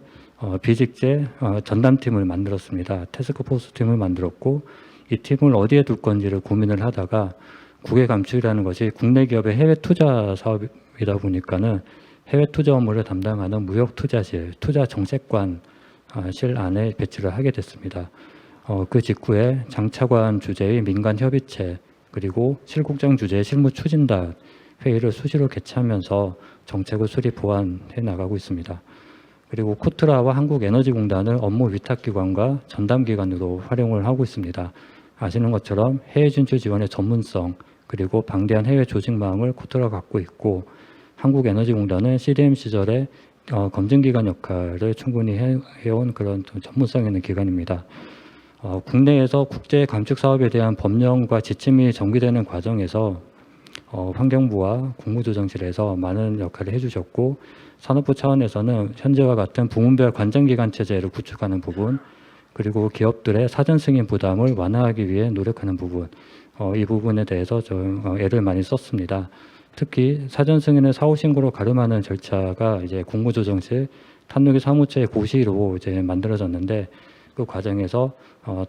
비직제 전담팀을 만들었습니다. 태스크포스 팀을 만들었고, 이 팀을 어디에 둘 건지를 고민을 하다가 국외 감축이라는 것이 국내 기업의 해외 투자 사업이다 보니까는 해외 투자 업무를 담당하는 무역투자실, 투자정책관실 안에 배치를 하게 됐습니다. 그 직후에 장차관 주재의 민간협의체 그리고 실국장 주재의 실무추진단 회의를 수시로 개최하면서 정책을 수립 보완해 나가고 있습니다. 그리고 코트라와 한국에너지공단을 업무 위탁기관과 전담기관으로 활용을 하고 있습니다. 아시는 것처럼 해외 진출 지원의 전문성 그리고 방대한 해외 조직망을 코트라가 갖고 있고, 한국에너지공단은 CDM 시절에 검증기관 역할을 충분히 해온 그런 전문성 있는 기관입니다. 국내에서 국제 감축 사업에 대한 법령과 지침이 정비되는 과정에서 환경부와 국무조정실에서 많은 역할을 해주셨고, 산업부 차원에서는 현재와 같은 부문별 관정기관 체제를 구축하는 부분, 그리고 기업들의 사전 승인 부담을 완화하기 위해 노력하는 부분, 이 부분에 대해서 좀 애를 많이 썼습니다. 특히 사전 승인을 사후 신고로 가름하는 절차가 이제 국무조정실 탄노기 사무처의 고시로 이제 만들어졌는데, 그 과정에서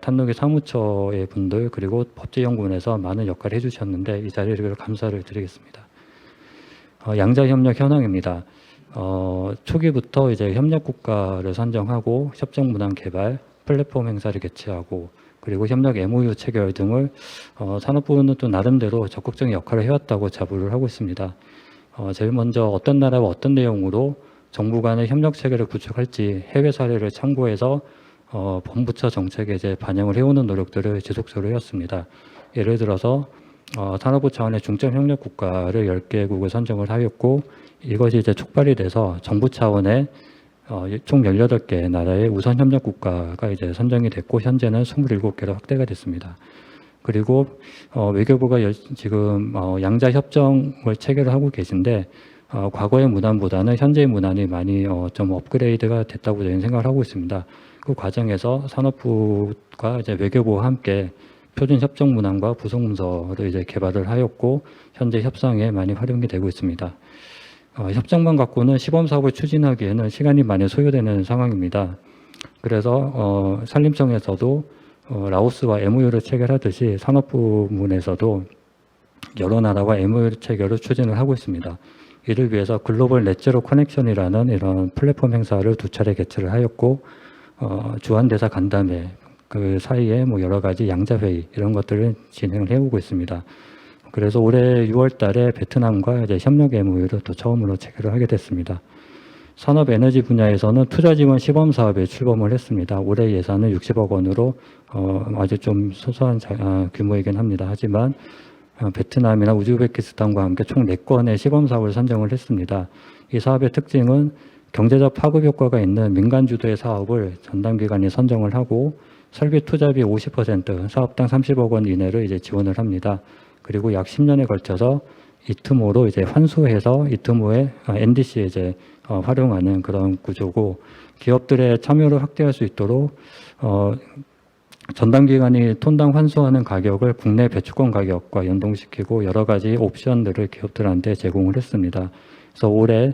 탄노기 사무처의 분들 그리고 법제연구원에서 많은 역할을 해주셨는데, 이 자리를 감사를 드리겠습니다. 양자협력 현황입니다. 초기부터 이제 협력 국가를 선정하고 협정 문항 개발, 플랫폼 행사를 개최하고, 그리고 협력 MOU 체결 등을 산업부는 또 나름대로 적극적인 역할을 해왔다고 자부를 하고 있습니다. 제일 먼저 어떤 나라와 어떤 내용으로 정부 간의 협력 체계를 구축할지 해외 사례를 참고해서 본부처 정책에 이제 반영을 해오는 노력들을 지속적으로 해왔습니다. 예를 들어서 산업부 차원의 중점 협력 국가를 10개국을 선정을 하였고, 이것이 이제 촉발이 돼서 정부 차원의 총 18개 나라의 우선 협력 국가가 이제 선정이 됐고, 현재는 27개로 확대가 됐습니다. 그리고 외교부가 지금 양자 협정을 체결을 하고 계신데, 과거의 문안보다는 현재의 문안이 많이 좀 업그레이드가 됐다고 저희는 생각을 하고 있습니다. 그 과정에서 산업부가 이제 외교부와 함께 표준 협정 문안과 부속 문서를 이제 개발을 하였고, 현재 협상에 많이 활용이 되고 있습니다. 협정만 갖고는 시범 사업을 추진하기에는 시간이 많이 소요되는 상황입니다. 그래서 산림청에서도 라오스와 MOU를 체결하듯이 산업부 부문에서도 여러 나라와 MOU 체결을 추진을 하고 있습니다. 이를 위해서 글로벌 넷제로 커넥션이라는 이런 플랫폼 행사를 2차례 개최를 하였고, 주한대사 간담회 그 사이에 뭐 여러 가지 양자회의 이런 것들을 진행을 해오고 있습니다. 그래서 올해 6월 달에 베트남과 이제 협력 MOU를 또 처음으로 체결을 하게 됐습니다. 산업에너지 분야에서는 투자 지원 시범 사업에 출범을 했습니다. 올해 예산은 60억 원으로 아주 좀 소소한 규모이긴 합니다. 하지만 베트남이나 우즈베키스탄과 함께 총 4건의 시범 사업을 선정을 했습니다. 이 사업의 특징은 경제적 파급 효과가 있는 민간 주도의 사업을 전담 기관이 선정을 하고 설비 투자비 50%, 사업당 30억 원 이내로 이제 지원을 합니다. 그리고 약 10년에 걸쳐서 이트모로 이제 환수해서 이트모의 NDC에 이제 활용하는 그런 구조고, 기업들의 참여를 확대할 수 있도록 전담 기관이 톤당 환수하는 가격을 국내 배출권 가격과 연동시키고 여러 가지 옵션들을 기업들한테 제공을 했습니다. 그래서 올해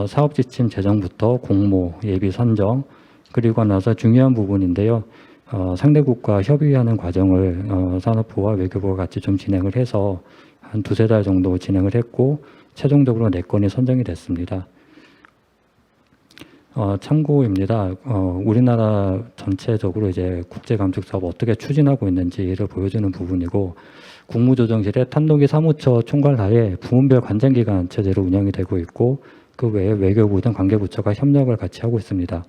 사업 지침 제정부터 공모, 예비 선정, 그리고 나서 중요한 부분인데요. 상대국과 협의하는 과정을 산업부와 외교부가 같이 좀 진행을 해서 한 2-3달 정도 진행을 했고, 최종적으로 4건이 선정이 됐습니다. 참고입니다. 우리나라 전체적으로 이제 국제 감축 사업 어떻게 추진하고 있는지를 보여주는 부분이고, 국무조정실의 탄노기 사무처 총괄하에 부문별 관장기관 체제로 운영이 되고 있고, 그 외에 외교부 등 관계부처가 협력을 같이 하고 있습니다.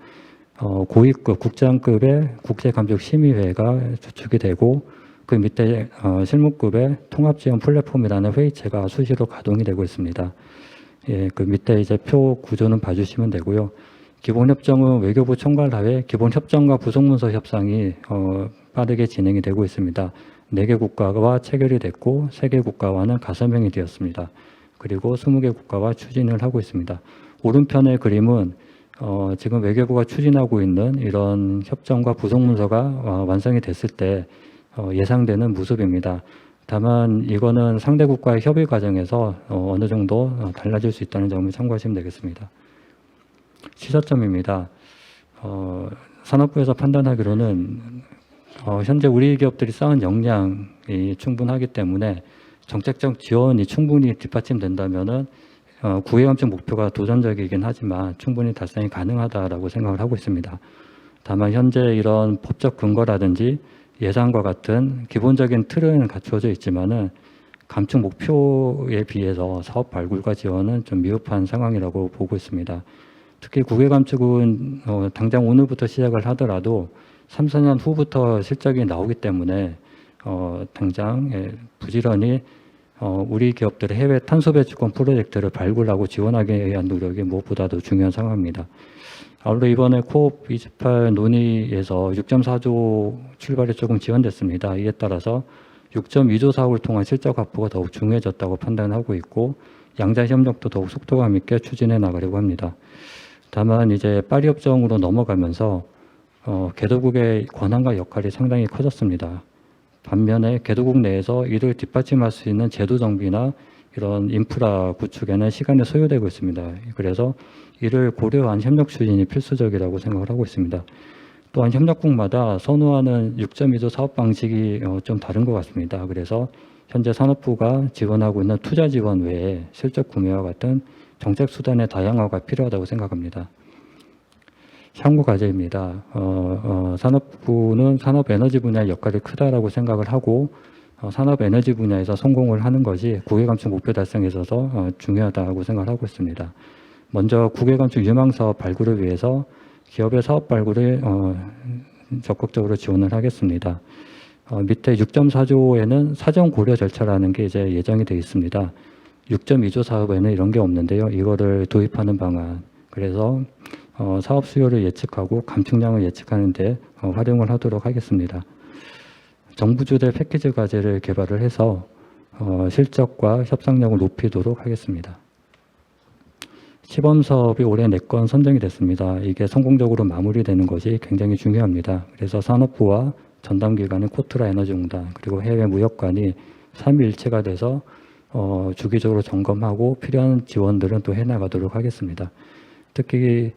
고위급, 국장급의 국제감축심의회가 주축이 되고, 그 밑에 실무급의 통합지원 플랫폼이라는 회의체가 수시로 가동이 되고 있습니다. 예, 그 밑에 이제 표 구조는 봐주시면 되고요. 기본협정은 외교부 총괄하에 기본협정과 부속문서 협상이 빠르게 진행이 되고 있습니다. 4개 국가와 체결이 됐고 3개 국가와는 가서명이 되었습니다. 그리고 20개 국가와 추진을 하고 있습니다. 오른편의 그림은 지금 외교부가 추진하고 있는 이런 협정과 부속문서가 완성이 됐을 때 예상되는 모습입니다. 다만 이거는 상대 국가의 협의 과정에서 어느 정도 달라질 수 있다는 점을 참고하시면 되겠습니다. 시사점입니다. 산업부에서 판단하기로는 현재 우리 기업들이 쌓은 역량이 충분하기 때문에 정책적 지원이 충분히 뒷받침된다면은 국외감축 목표가 도전적이긴 하지만 충분히 달성이 가능하다라고 생각을 하고 있습니다. 다만 현재 이런 법적 근거라든지 예산과 같은 기본적인 틀은 갖추어져 있지만은 감축 목표에 비해서 사업 발굴과 지원은 좀 미흡한 상황이라고 보고 있습니다. 특히 국외 감축은 당장 오늘부터 시작을 하더라도 3-4년 후부터 실적이 나오기 때문에 당장 부지런히 우리 기업들의 해외 탄소 배출권 프로젝트를 발굴하고 지원하기 위한 노력이 무엇보다도 중요한 상황입니다. 아울러 이번에 코옵 28 논의에서 6.4조 출발이 조금 지연됐습니다. 이에 따라서 6.2조 사업을 통한 실적 확보가 더욱 중요해졌다고 판단하고 있고, 양자 협력도 더욱 속도감 있게 추진해 나가려고 합니다. 다만 이제 파리 협정으로 넘어가면서 개도국의 권한과 역할이 상당히 커졌습니다. 반면에 개도국 내에서 이를 뒷받침할 수 있는 제도 정비나 이런 인프라 구축에는 시간이 소요되고 있습니다. 그래서 이를 고려한 협력 추진이 필수적이라고 생각을 하고 있습니다. 또한 협력국마다 선호하는 6.2조 사업 방식이 좀 다른 것 같습니다. 그래서 현재 산업부가 지원하고 있는 투자 지원 외에 실적 구매와 같은 정책 수단의 다양화가 필요하다고 생각합니다. 향후 과제입니다. 산업부는 산업에너지 분야의 역할이 크다라고 생각을 하고, 산업에너지 분야에서 성공을 하는 것이 국외감축 목표 달성에 있어서 중요하다고 생각을 하고 있습니다. 먼저 국외감축 유망사업 발굴을 위해서 기업의 사업 발굴을 적극적으로 지원을 하겠습니다. 밑에 6.4조에는 사전 고려 절차라는 게 이제 예정이 되어 있습니다. 6.2조 사업에는 이런 게 없는데요. 이거를 도입하는 방안. 그래서 사업 수요를 예측하고 감축량을 예측하는데 활용을 하도록 하겠습니다. 정부 주대 패키지 과제를 개발을 해서 실적과 협상력을 높이도록 하겠습니다. 시범 사업이 올해 4건 선정이 됐습니다. 이게 성공적으로 마무리되는 것이 굉장히 중요합니다. 그래서 산업부와 전담기관인 코트라 에너지공단 그리고 해외 무역관이 삼위일체가 돼서 주기적으로 점검하고 필요한 지원들은 또 해나가도록 하겠습니다. 특히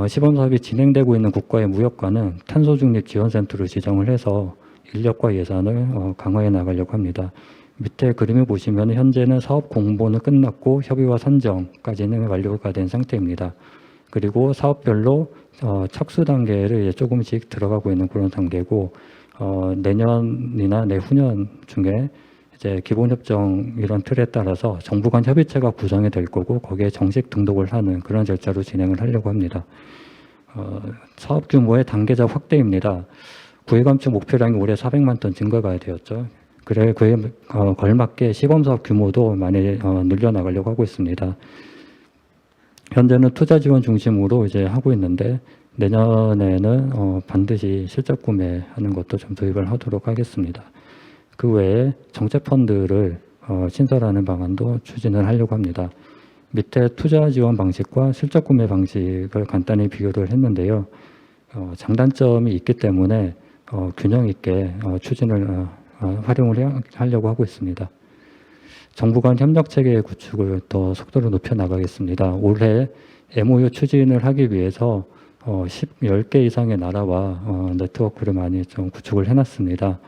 시범 사업이 진행되고 있는 국가의 무역관은 탄소 중립 지원센터를 지정을 해서 인력과 예산을 강화해 나가려고 합니다. 밑에 그림을 보시면 현재는 사업 공모는 끝났고 협의와 선정까지는 완료가 된 상태입니다. 그리고 사업별로 착수 단계를 조금씩 들어가고 있는 그런 단계고, 내년이나 내후년 중에 이제 기본협정 이런 틀에 따라서 정부 간 협의체가 구성이 될 거고 거기에 정식 등록을 하는 그런 절차로 진행을 하려고 합니다. 사업 규모의 단계적 확대입니다. 구획감축 목표량이 올해 400만 톤 증가가 되었죠. 그래 그에 걸맞게 시범사업 규모도 많이 늘려나가려고 하고 있습니다. 현재는 투자 지원 중심으로 이제 하고 있는데 내년에는 반드시 실적 구매하는 것도 좀 도입을 하도록 하겠습니다. 그 외에 정책 펀드를 신설하는 방안도 추진을 하려고 합니다. 밑에 투자 지원 방식과 실적 구매 방식을 간단히 비교를 했는데요. 장단점이 있기 때문에 균형 있게 추진을 활용을 하려고 하고 있습니다. 정부 간 협력 체계 구축을 더 속도를 높여 나가겠습니다. 올해 MOU 추진을 하기 위해서 10개 이상의 나라와 네트워크를 많이 좀 구축을 해놨습니다.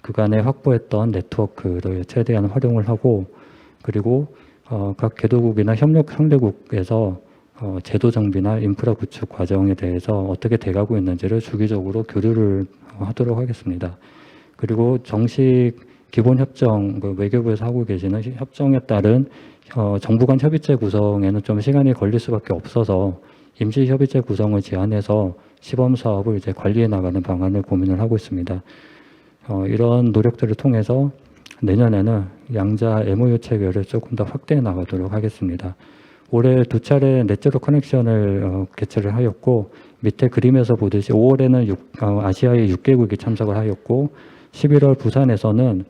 그간에 확보했던 네트워크를 최대한 활용을 하고 그리고 각 개도국이나 협력 상대국에서 제도 정비나 인프라 구축 과정에 대해서 어떻게 돼가고 있는지를 주기적으로 교류를 하도록 하겠습니다. 그리고 정식 기본 협정, 외교부에서 하고 계시는 협정에 따른 정부 간 협의체 구성에는 좀 시간이 걸릴 수밖에 없어서 임시 협의체 구성을 제안해서 시범 사업을 이제 관리해 나가는 방안을 고민을 하고 있습니다. 이런 노력들을 통해서 내년에는 양자 MOU 체계를 조금 더 확대해 나가도록 하겠습니다. 올해 2차례 넷제로 커넥션을 개최를 하였고 밑에 그림에서 보듯이 5월에는 아시아의 6개국이 참석을 하였고 11월 부산에서는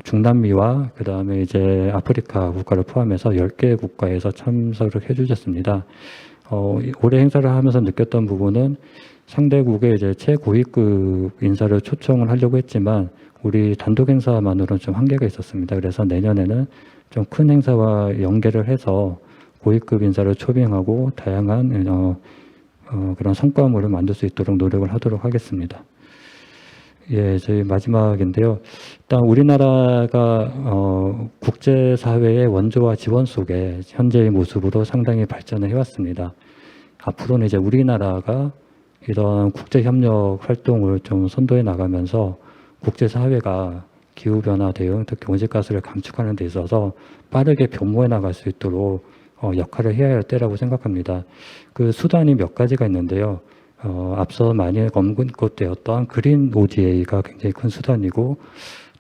중남미와 그 다음에 이제 아프리카 국가를 포함해서 10개 국가에서 참석을 해주셨습니다. 올해 행사를 하면서 느꼈던 부분은 상대국의 이제 최고위급 인사를 초청을 하려고 했지만 우리 단독 행사만으로는 좀 한계가 있었습니다. 그래서 내년에는 좀 큰 행사와 연계를 해서 고위급 인사를 초빙하고 다양한 그런 성과물을 만들 수 있도록 노력을 하도록 하겠습니다. 예, 저희 마지막인데요. 일단 우리나라가 국제사회의 원조와 지원 속에 현재의 모습으로 상당히 발전을 해왔습니다. 앞으로는 이제 우리나라가 이런 국제협력 활동을 좀 선도해 나가면서 국제사회가 기후변화 대응, 특히 온실가스를 감축하는 데 있어서 빠르게 변모해 나갈 수 있도록 역할을 해야 할 때라고 생각합니다. 그 수단이 몇 가지가 있는데요. 앞서 많이 언급되었던 그린 ODA가 굉장히 큰 수단이고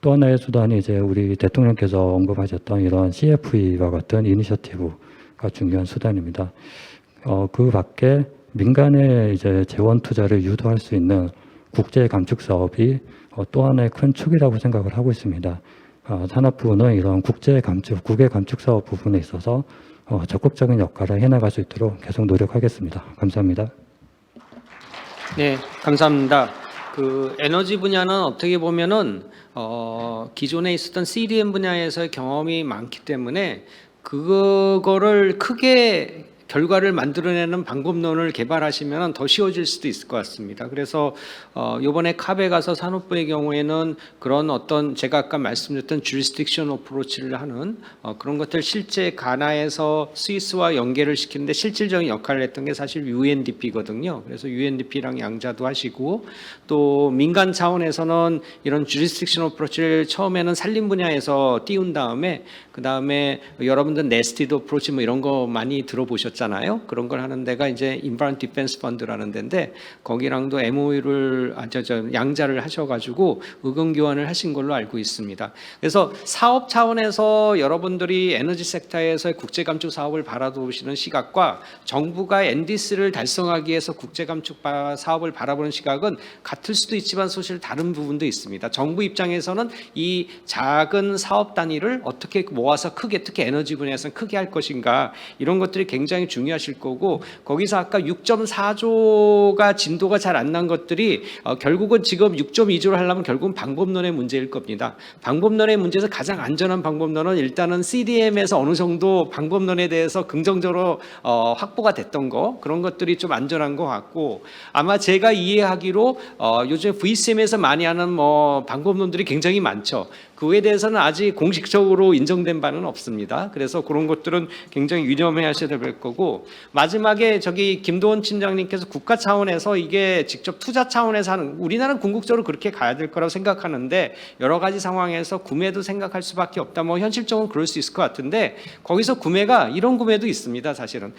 또 하나의 수단이 이제 우리 대통령께서 언급하셨던 이런 CFE와 같은 이니셔티브가 중요한 수단입니다. 그 밖에 민간의 이제 재원 투자를 유도할 수 있는 국제 감축 사업이 또 하나의 큰 축이라고 생각을 하고 있습니다. 산업부는 이런 국제 감축, 국외 감축 사업 부분에 있어서 적극적인 역할을 해나갈 수 있도록 계속 노력하겠습니다. 감사합니다. 네, 감사합니다. 그 에너지 분야는 어떻게 보면은 기존에 있었던 CDM 분야에서의 경험이 많기 때문에 그거를 크게 결과를 만들어내는 방법론을 개발하시면 더 쉬워질 수도 있을 것 같습니다. 그래서 이번에 캅에 가서 산업부의 경우에는 그런 어떤 제가 아까 말씀드렸던 jurisdiction approach를 하는 그런 것들 실제 가나에서 스위스와 연계를 시키는데 실질적인 역할을 했던 게 사실 UNDP거든요. 그래서 UNDP랑 양자도 하시고 또 민간 차원에서는 이런 jurisdiction approach를 처음에는 산림 분야에서 띄운 다음에 그 다음에 여러분들 nested approach 뭐 이런 거 많이 들어보셨잖아요. 그런 걸 하는 데가 이제 Environment Defense Fund라는 데인데 거기랑도 MOU를 양자를 하셔가지고 의견 교환을 하신 걸로 알고 있습니다. 그래서 사업 차원에서 여러분들이 에너지 섹터에서의 국제 감축 사업을 바라보시는 시각과 정부가 NDC를 달성하기 위해서 국제 감축 사업을 바라보는 시각은 같을 수도 있지만 사실 다른 부분도 있습니다. 정부 입장에서는 이 작은 사업 단위를 어떻게 모아서 크게 특히 에너지 분야에서는 크게 할 것인가 이런 것들이 굉장히 중요하실 거고 거기서 아까 6.4조가 진도가 잘 안 난 것들이 결국은 지금 6.2조를 하려면 결국은 방법론의 문제일 겁니다. 방법론의 문제에서 가장 안전한 방법론은 일단은 CDM에서 어느 정도 방법론에 대해서 긍정적으로 확보가 됐던 거 그런 것들이 좀 안전한 것 같고 아마 제가 이해하기로 요즘 VCM에서 많이 하는 뭐 방법론들이 굉장히 많죠. 그거에 대해서는 아직 공식적으로 인정된 바는 없습니다. 그래서 그런 것들은 굉장히 유념해 하셔야 될 거고, 마지막에 저기 김도원 팀장님께서 국가 차원에서 이게 직접 투자 차원에서 하는, 우리나라는 궁극적으로 그렇게 가야 될 거라고 생각하는데 여러 가지 상황에서 구매도 생각할 수밖에 없다. 뭐 현실적으로 그럴 수 있을 것 같은데, 거기서 구매가 이런 구매도 있습니다. 사실은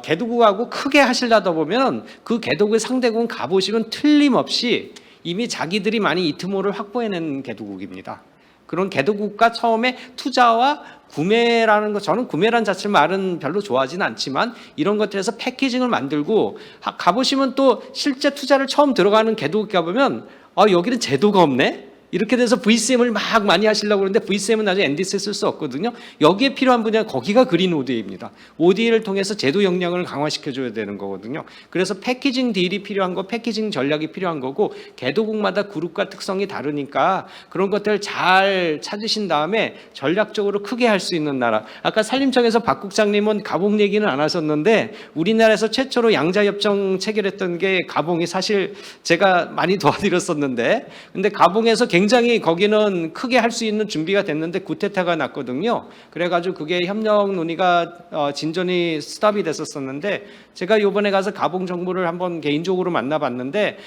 개도국하고 크게 하시려다 보면 그 개도국의 상대국은 가보시면 틀림없이 이미 자기들이 많이 이트모를 확보해낸 개도국입니다. 그런 개도국가 처음에 투자와 구매라는 거, 저는 구매란 자체를 말은 별로 좋아하지는 않지만 이런 것들에서 패키징을 만들고 가보시면 또 실제 투자를 처음 들어가는 개도국 가보면 여기는 제도가 없네? 이렇게 돼서 VCM을 막 많이 하시려고 그러는데 VCM은 나중에 NDC에 쓸 수 없거든요. 여기에 필요한 분야, 거기가 그린 ODA입니다. ODA를 통해서 제도 역량을 강화시켜줘야 되는 거거든요. 그래서 패키징 딜이 필요한 거, 패키징 전략이 필요한 거고, 개도국마다 그룹과 특성이 다르니까 그런 것들을 잘 찾으신 다음에 전략적으로 크게 할 수 있는 나라. 아까 산림청에서 박 국장님은 가봉 얘기는 안 하셨는데, 우리나라에서 최초로 양자협정 체결했던 게 가봉이, 사실 제가 많이 도와드렸었는데, 근데 가봉에서 굉장히 거기는 크게 할 수 있는 준비가 됐는데 구테타가 났거든요. 그래가지고 그게 협력 논의가 진전이 스탑이 됐었었는데, 제가 이번에 가서 가봉 정부를 한번 개인적으로 만나봤는데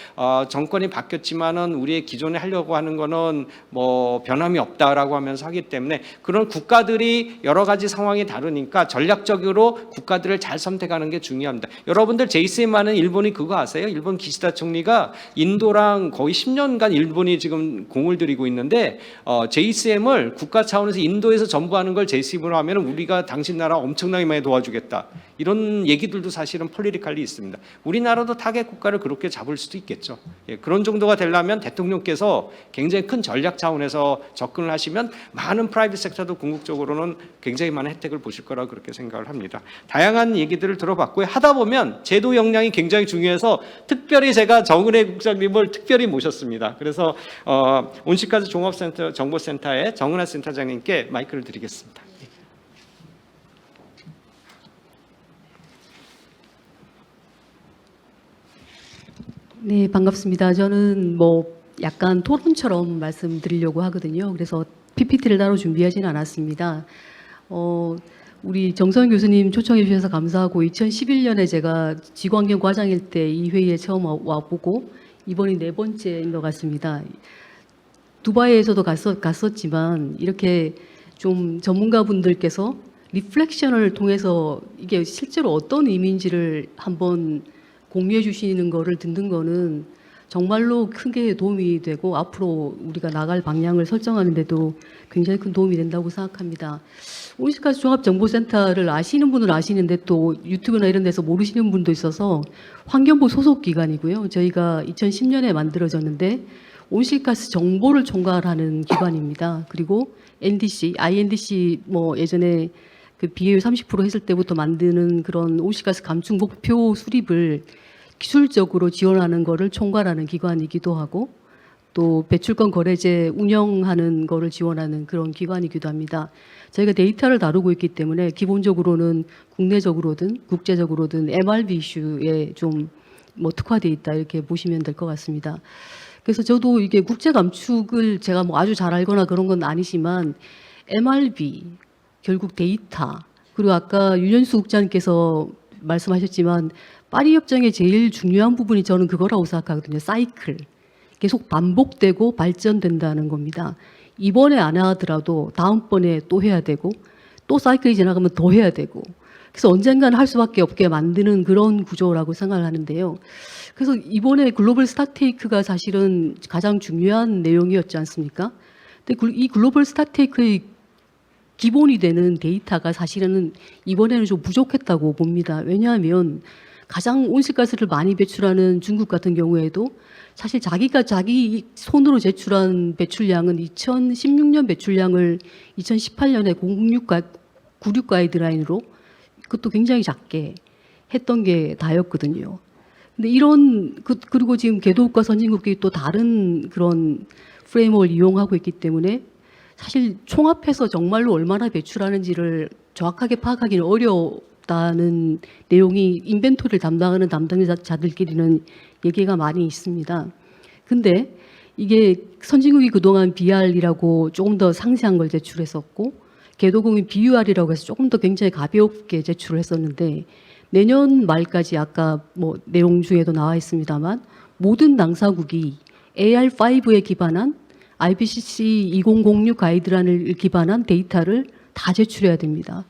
정권이 바뀌었지만은 우리의 기존에 하려고 하는 거는 뭐 변함이 없다라고 하면서 하기 때문에, 그런 국가들이 여러 가지 상황이 다르니까 전략적으로 국가들을 잘 선택하는 게 중요합니다. 여러분들 JCM 하는 일본이 그거 아세요? 일본 기시다 총리가 인도랑 거의 10년간 일본이 지금 공을 들이고 있는데, JCM을 국가 차원에서 인도에서 전부 하는 걸 JCM으로 하면 우리가 당신 나라 엄청나게 많이 도와주겠다, 이런 얘기들도 사실은 폴리티컬리 있습니다. 우리나라도 타겟 국가를 그렇게 잡을 수도 있겠죠. 예, 그런 정도가 되려면 대통령께서 굉장히 큰 전략 차원에서 접근을 하시면 많은 프라이빗 섹터도 궁극적으로는 굉장히 많은 혜택을 보실 거라고 그렇게 생각을 합니다. 다양한 얘기들을 들어봤고요. 하다 보면 제도 역량이 굉장히 중요해서 특별히 제가 정은혜 국장님을 특별히 모셨습니다. 그래서 온시가스 종합센터 정보센터의 정은혜 센터장님께 마이크를 드리겠습니다. 네, 반갑습니다. 저는 뭐 약간 토론처럼 말씀드리려고 하거든요. 그래서 PPT를 따로 준비하지는 않았습니다. 우리 정선 교수님 초청해 주셔서 감사하고, 2011년에 제가 지구환경 과장일 때 이 회의에 처음 와보고 이번이 4번째인 것 같습니다. 두바이에서도 갔었지만 이렇게 좀 전문가분들께서 리플렉션을 통해서 이게 실제로 어떤 의미인지를 한번 공유해 주시는 거를 듣는 거는 정말로 크게 도움이 되고, 앞으로 우리가 나갈 방향을 설정하는 데도 굉장히 큰 도움이 된다고 생각합니다. 온시가스 종합정보센터를 아시는 분은 아시는데 또 유튜브나 이런 데서 모르시는 분도 있어서 환경부 소속 기관이고요. 저희가 2010년에 만들어졌는데 온실가스 정보를 총괄하는 기관입니다. 그리고 NDC, INDC 뭐 예전에 그 비율 30% 했을 때부터 만드는 그런 온실가스 감축 목표 수립을 기술적으로 지원하는 거를 총괄하는 기관이기도 하고, 또 배출권 거래제 운영하는 거를 지원하는 그런 기관이기도 합니다. 저희가 데이터를 다루고 있기 때문에 기본적으로는 국내적으로든 국제적으로든 MRV 이슈에 좀 뭐 특화되어 있다, 이렇게 보시면 될 것 같습니다. 그래서 저도 이게 국제 감축을 제가 뭐 아주 잘 알거나 그런 건 아니지만, MRV 결국 데이터, 그리고 아까 윤현수 국장님께서 말씀하셨지만 파리 협정의 제일 중요한 부분이 저는 그거라고 생각하거든요. 사이클. 계속 반복되고 발전된다는 겁니다. 이번에 안 하더라도 다음번에 또 해야 되고, 또 사이클이 지나가면 더 해야 되고, 그래서 언젠가는 할 수밖에 없게 만드는 그런 구조라고 생각을 하는데요. 그래서 이번에 글로벌 스타테이크가 사실은 가장 중요한 내용이었지 않습니까? 근데 이 글로벌 스타테이크의 기본이 되는 데이터가 사실은 이번에는 좀 부족했다고 봅니다. 왜냐하면 가장 온실가스를 많이 배출하는 중국 같은 경우에도 사실 자기가 자기 손으로 제출한 배출량은 2016년 배출량을 2018년에 96 가이드라인으로, 그것도 굉장히 작게 했던 게 다였거든요. 근데 그리고 지금 개도국과 선진국이 또 다른 그런 프레임워크를 이용하고 있기 때문에 사실 총합해서 정말로 얼마나 배출하는지를 정확하게 파악하기는 어렵다는 내용이 인벤토리를 담당하는 담당자들끼리는 얘기가 많이 있습니다. 근데 이게 선진국이 그동안 BR이라고 조금 더 상세한 걸 제출했었고 개도국이 BUR이라고 해서 조금 더 굉장히 가볍게 제출을 했었는데 내년 말까지 아까 뭐 내용 중에도 나와 있습니다만 모든 당사국이 AR5에 기반한 IPCC 2006 가이드라인을 기반한 데이터를 다 제출해야 됩니다.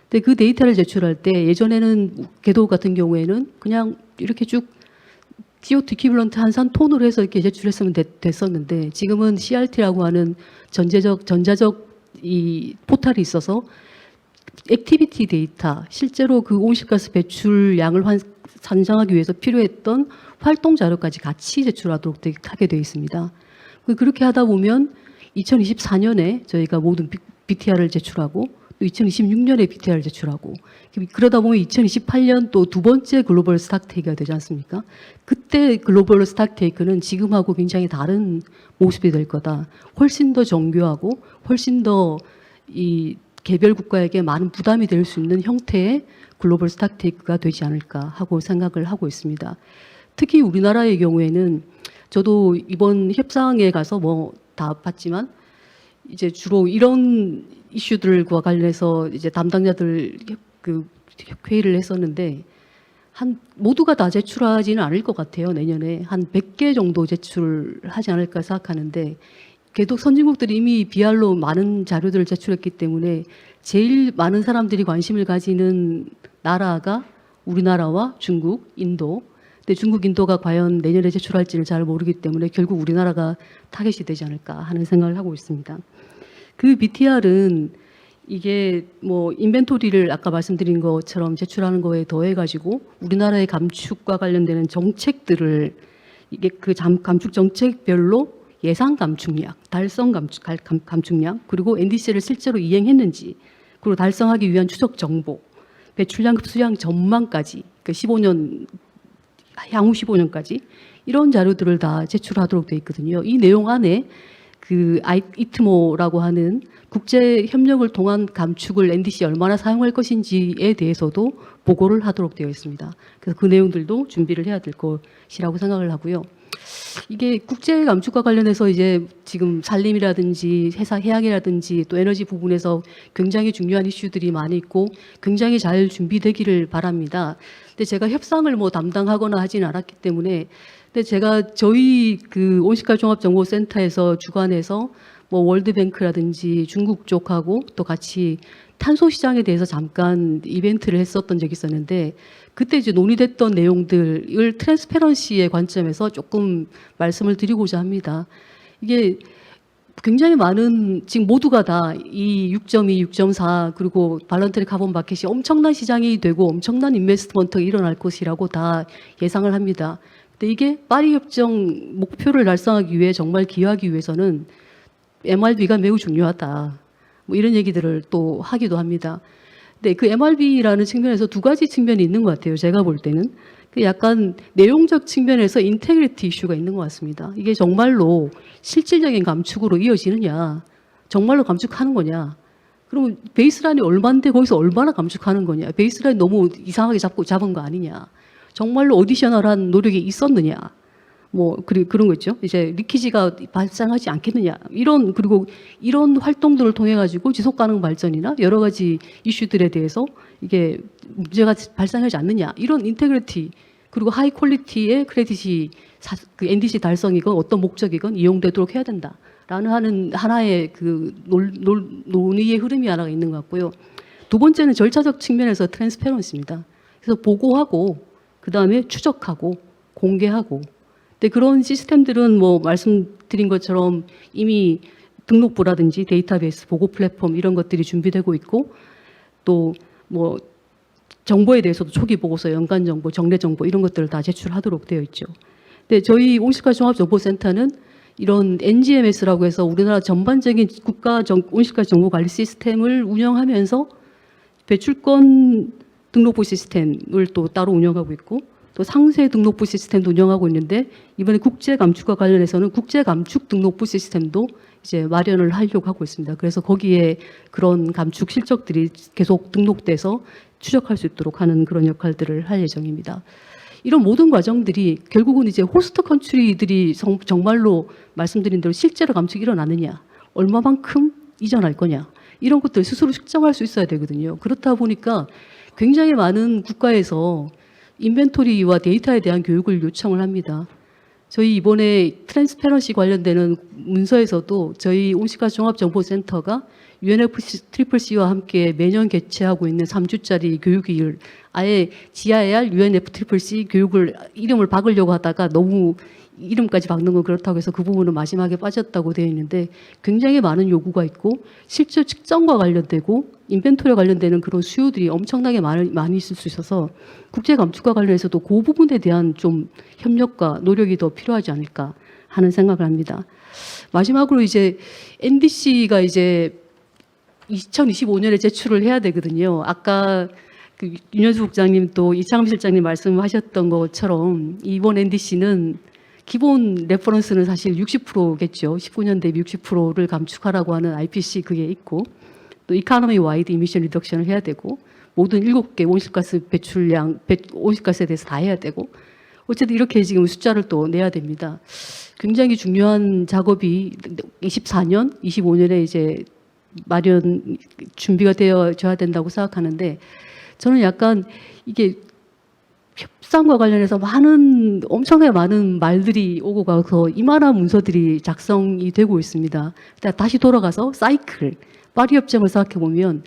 근데 그 데이터를 제출할 때 예전에는 개도국 같은 경우에는 그냥 이렇게 쭉 CO2 이퀴벌런트 한산 톤으로 해서 이렇게 제출했으면 됐었는데 지금은 CRT라고 하는 전자적 이 포탈이 있어서 액티비티 데이터, 실제로 그 온실가스 배출량을 산정하기 위해서 필요했던 활동 자료까지 같이 제출하도록 하게 되어 있습니다. 그렇게 하다 보면 2024년에 저희가 모든 BTR을 제출하고 또 2026년에 BTR을 제출하고 그러다 보면 2028년 또 두 번째 글로벌 스탁테이크가 되지 않습니까? 그때 글로벌 스탁테이크는 지금하고 굉장히 다른 모습이 될 거다. 훨씬 더 정교하고 훨씬 더 이 개별 국가에게 많은 부담이 될 수 있는 형태의 글로벌 스탁테이크가 되지 않을까 하고 생각을 하고 있습니다. 특히 우리나라의 경우에는 저도 이번 협상에 가서 뭐 다 봤지만 이제 주로 이런 이슈들과 관련해서 이제 담당자들 그 회의를 했었는데 모두가 다 제출하지는 않을 것 같아요. 내년에 한 100개 정도 제출하지 않을까 생각하는데 개도 선진국들이 이미 BR로 많은 자료들을 제출했기 때문에 제일 많은 사람들이 관심을 가지는 나라가 우리나라와 중국, 인도. 근데 중국, 인도가 과연 내년에 제출할지를 잘 모르기 때문에 결국 우리나라가 타겟이 되지 않을까 하는 생각을 하고 있습니다. 그 BTR은 이게 뭐 인벤토리를 아까 말씀드린 것처럼 제출하는 거에 더해가지고 우리나라의 감축과 관련되는 정책들을 이게 그 감축 정책별로 예상 감축량, 달성 감축량, 그리고 NDC를 실제로 이행했는지, 그리고 달성하기 위한 추적 정보, 배출량 흡수량 전망까지, 그 15년 향후 15년까지 이런 자료들을 다 제출하도록 되어 있거든요. 이 내용 안에 그 이트모라고 하는 국제 협력을 통한 감축을 NDC 얼마나 사용할 것인지에 대해서도 보고를 하도록 되어 있습니다. 그래서 그 내용들도 준비를 해야 될 것이라고 생각을 하고요. 이게 국제 감축과 관련해서 이제 지금 산림이라든지 해양이라든지 또 에너지 부분에서 굉장히 중요한 이슈들이 많이 있고 굉장히 잘 준비되기를 바랍니다. 근데 제가 협상을 뭐 담당하거나 하지는 않았기 때문에 근데 제가 저희 그 온실가스 종합정보센터에서 주관해서 뭐 월드뱅크라든지 중국 쪽하고 또 같이 탄소 시장에 대해서 잠깐 이벤트를 했었던 적이 있었는데 그때 이제 논의됐던 내용들을 트랜스페런시의 관점에서 조금 말씀을 드리고자 합니다. 이게 굉장히 많은 지금 모두가 다 이 6.2, 6.4 그리고 발런터리 카본 마켓이 엄청난 시장이 되고 엄청난 인베스트먼트가 일어날 것이라고 다 예상을 합니다. 근데 이게 파리 협정 목표를 달성하기 위해 정말 기여하기 위해서는 MRB가 매우 중요하다. 뭐 이런 얘기들을 또 하기도 합니다. 근데 그 MRB라는 측면에서 두 가지 측면이 있는 것 같아요. 제가 볼 때는. 그 약간 내용적 측면에서 인테그리티 이슈가 있는 것 같습니다. 이게 정말로 실질적인 감축으로 이어지느냐, 정말로 감축하는 거냐, 그러면 베이스라인이 얼마인데 거기서 얼마나 감축하는 거냐, 베이스라인 너무 이상하게 잡은 거 아니냐, 정말로 어디셔널한 노력이 있었느냐, 뭐 그런 거 있죠. 이제 리키지가 발생하지 않겠느냐, 그리고 이런 활동들을 통해 가지고 지속 가능 발전이나 여러 가지 이슈들에 대해서 이게 문제가 발생하지 않느냐, 이런 인테그리티 그리고 하이 퀄리티의 크레딧이 그 NDC 달성이건 어떤 목적이건 이용되도록 해야 된다라는 하는 하나의 그 논의의 흐름이 하나가 있는 것 같고요. 두 번째는 절차적 측면에서 트랜스페런시입니다. 그래서 보고하고 그 다음에 추적하고 공개하고. 근데 그런 시스템들은 뭐 말씀드린 것처럼 이미 등록부라든지 데이터베이스, 보고 플랫폼 이런 것들이 준비되고 있고 또 뭐 정보에 대해서도 초기 보고서, 연간 정보, 정례 정보 이런 것들을 다 제출하도록 되어 있죠. 근데 저희 온실가스 종합정보센터는 이런 NGMS라고 해서 우리나라 전반적인 국가 온실가스 정보관리 시스템을 운영하면서 배출권 등록부 시스템을 또 따로 운영하고 있고 또 상세 등록부 시스템도 운영하고 있는데 이번에 국제 감축과 관련해서는 국제 감축 등록부 시스템도 이제 마련을 하려고 하고 있습니다. 그래서 거기에 그런 감축 실적들이 계속 등록돼서 추적할 수 있도록 하는 그런 역할들을 할 예정입니다. 이런 모든 과정들이 결국은 이제 호스트 컨트리들이 정말로 말씀드린 대로 실제로 감축이 일어나느냐, 얼마만큼 이전할 거냐, 이런 것들 스스로 측정할 수 있어야 되거든요. 그렇다 보니까 굉장히 많은 국가에서 인벤토리와 데이터에 대한 교육을 요청을 합니다. 저희 이번에 트랜스페런시 관련되는 문서에서도 저희 온실가스 종합정보센터가 UNFCCC와 함께 매년 개최하고 있는 3주짜리 교육을 아예 GIR, UNFCCC 교육을 이름을 박으려고 하다가 너무 이름까지 박는 건 그렇다고 해서 그 부분은 마지막에 빠졌다고 되어 있는데 굉장히 많은 요구가 있고 실제 측정과 관련되고 인벤토리와 관련되는 그런 수요들이 엄청나게 많이 있을 수 있어서 국제 감축과 관련해서도 그 부분에 대한 좀 협력과 노력이 더 필요하지 않을까 하는 생각을 합니다. 마지막으로 이제 NDC가 이제 2025년에 제출을 해야 되거든요. 아까 그 윤현수 국장님 또 이창흠 실장님 말씀하셨던 것처럼 이번 NDC는 기본 레퍼런스는 사실 60%겠죠. 19년 대비 60%를 감축하라고 하는 IPC 그게 있고 또 이카노미 와이드 이미션 리덕션을 해야 되고 모든 7개 온실가스 배출량, 온실가스에 대해서 다 해야 되고 어쨌든 이렇게 지금 숫자를 또 내야 됩니다. 굉장히 중요한 작업이 24년, 25년에 이제 마련 준비가 되어져야 된다고 생각하는데 저는 약간 이게 협상과 관련해서 엄청나게 많은 말들이 오고 가서 이만한 문서들이 작성이 되고 있습니다. 다시 돌아가서 사이클, 파리 협정을 생각해 보면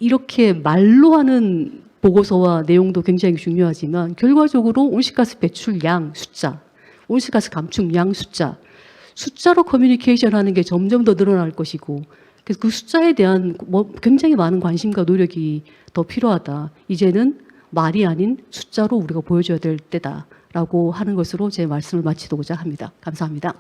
이렇게 말로 하는 보고서와 내용도 굉장히 중요하지만 결과적으로 온실가스 배출량 숫자, 온실가스 감축량 숫자로 커뮤니케이션 하는 게 점점 더 늘어날 것이고 그래서 그 숫자에 대한 굉장히 많은 관심과 노력이 더 필요하다. 이제는 말이 아닌 숫자로 우리가 보여줘야 될 때다라고 하는 것으로 제 말씀을 마치도록자 합니다. 감사합니다.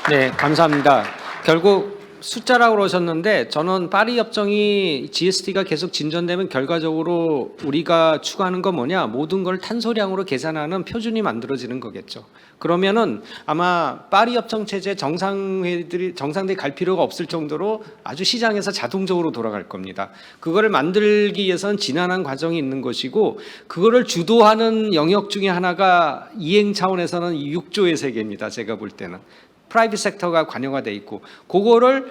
네, 감사합니다. 결국 숫자라고 그러셨는데 저는 파리 협정이 GST가 계속 진전되면 결과적으로 우리가 추구하는 건 뭐냐? 모든 걸 탄소량으로 계산하는 표준이 만들어지는 거겠죠. 그러면은 아마 파리 협정 체제 정상들이 갈 필요가 없을 정도로 아주 시장에서 자동적으로 돌아갈 겁니다. 그거를 만들기 위해서는 지난한 과정이 있는 것이고 그거를 주도하는 영역 중에 하나가 이행 차원에서는 6조의 세계입니다. 제가 볼 때는. 프라이빗 섹터가 관여가 돼 있고 그거를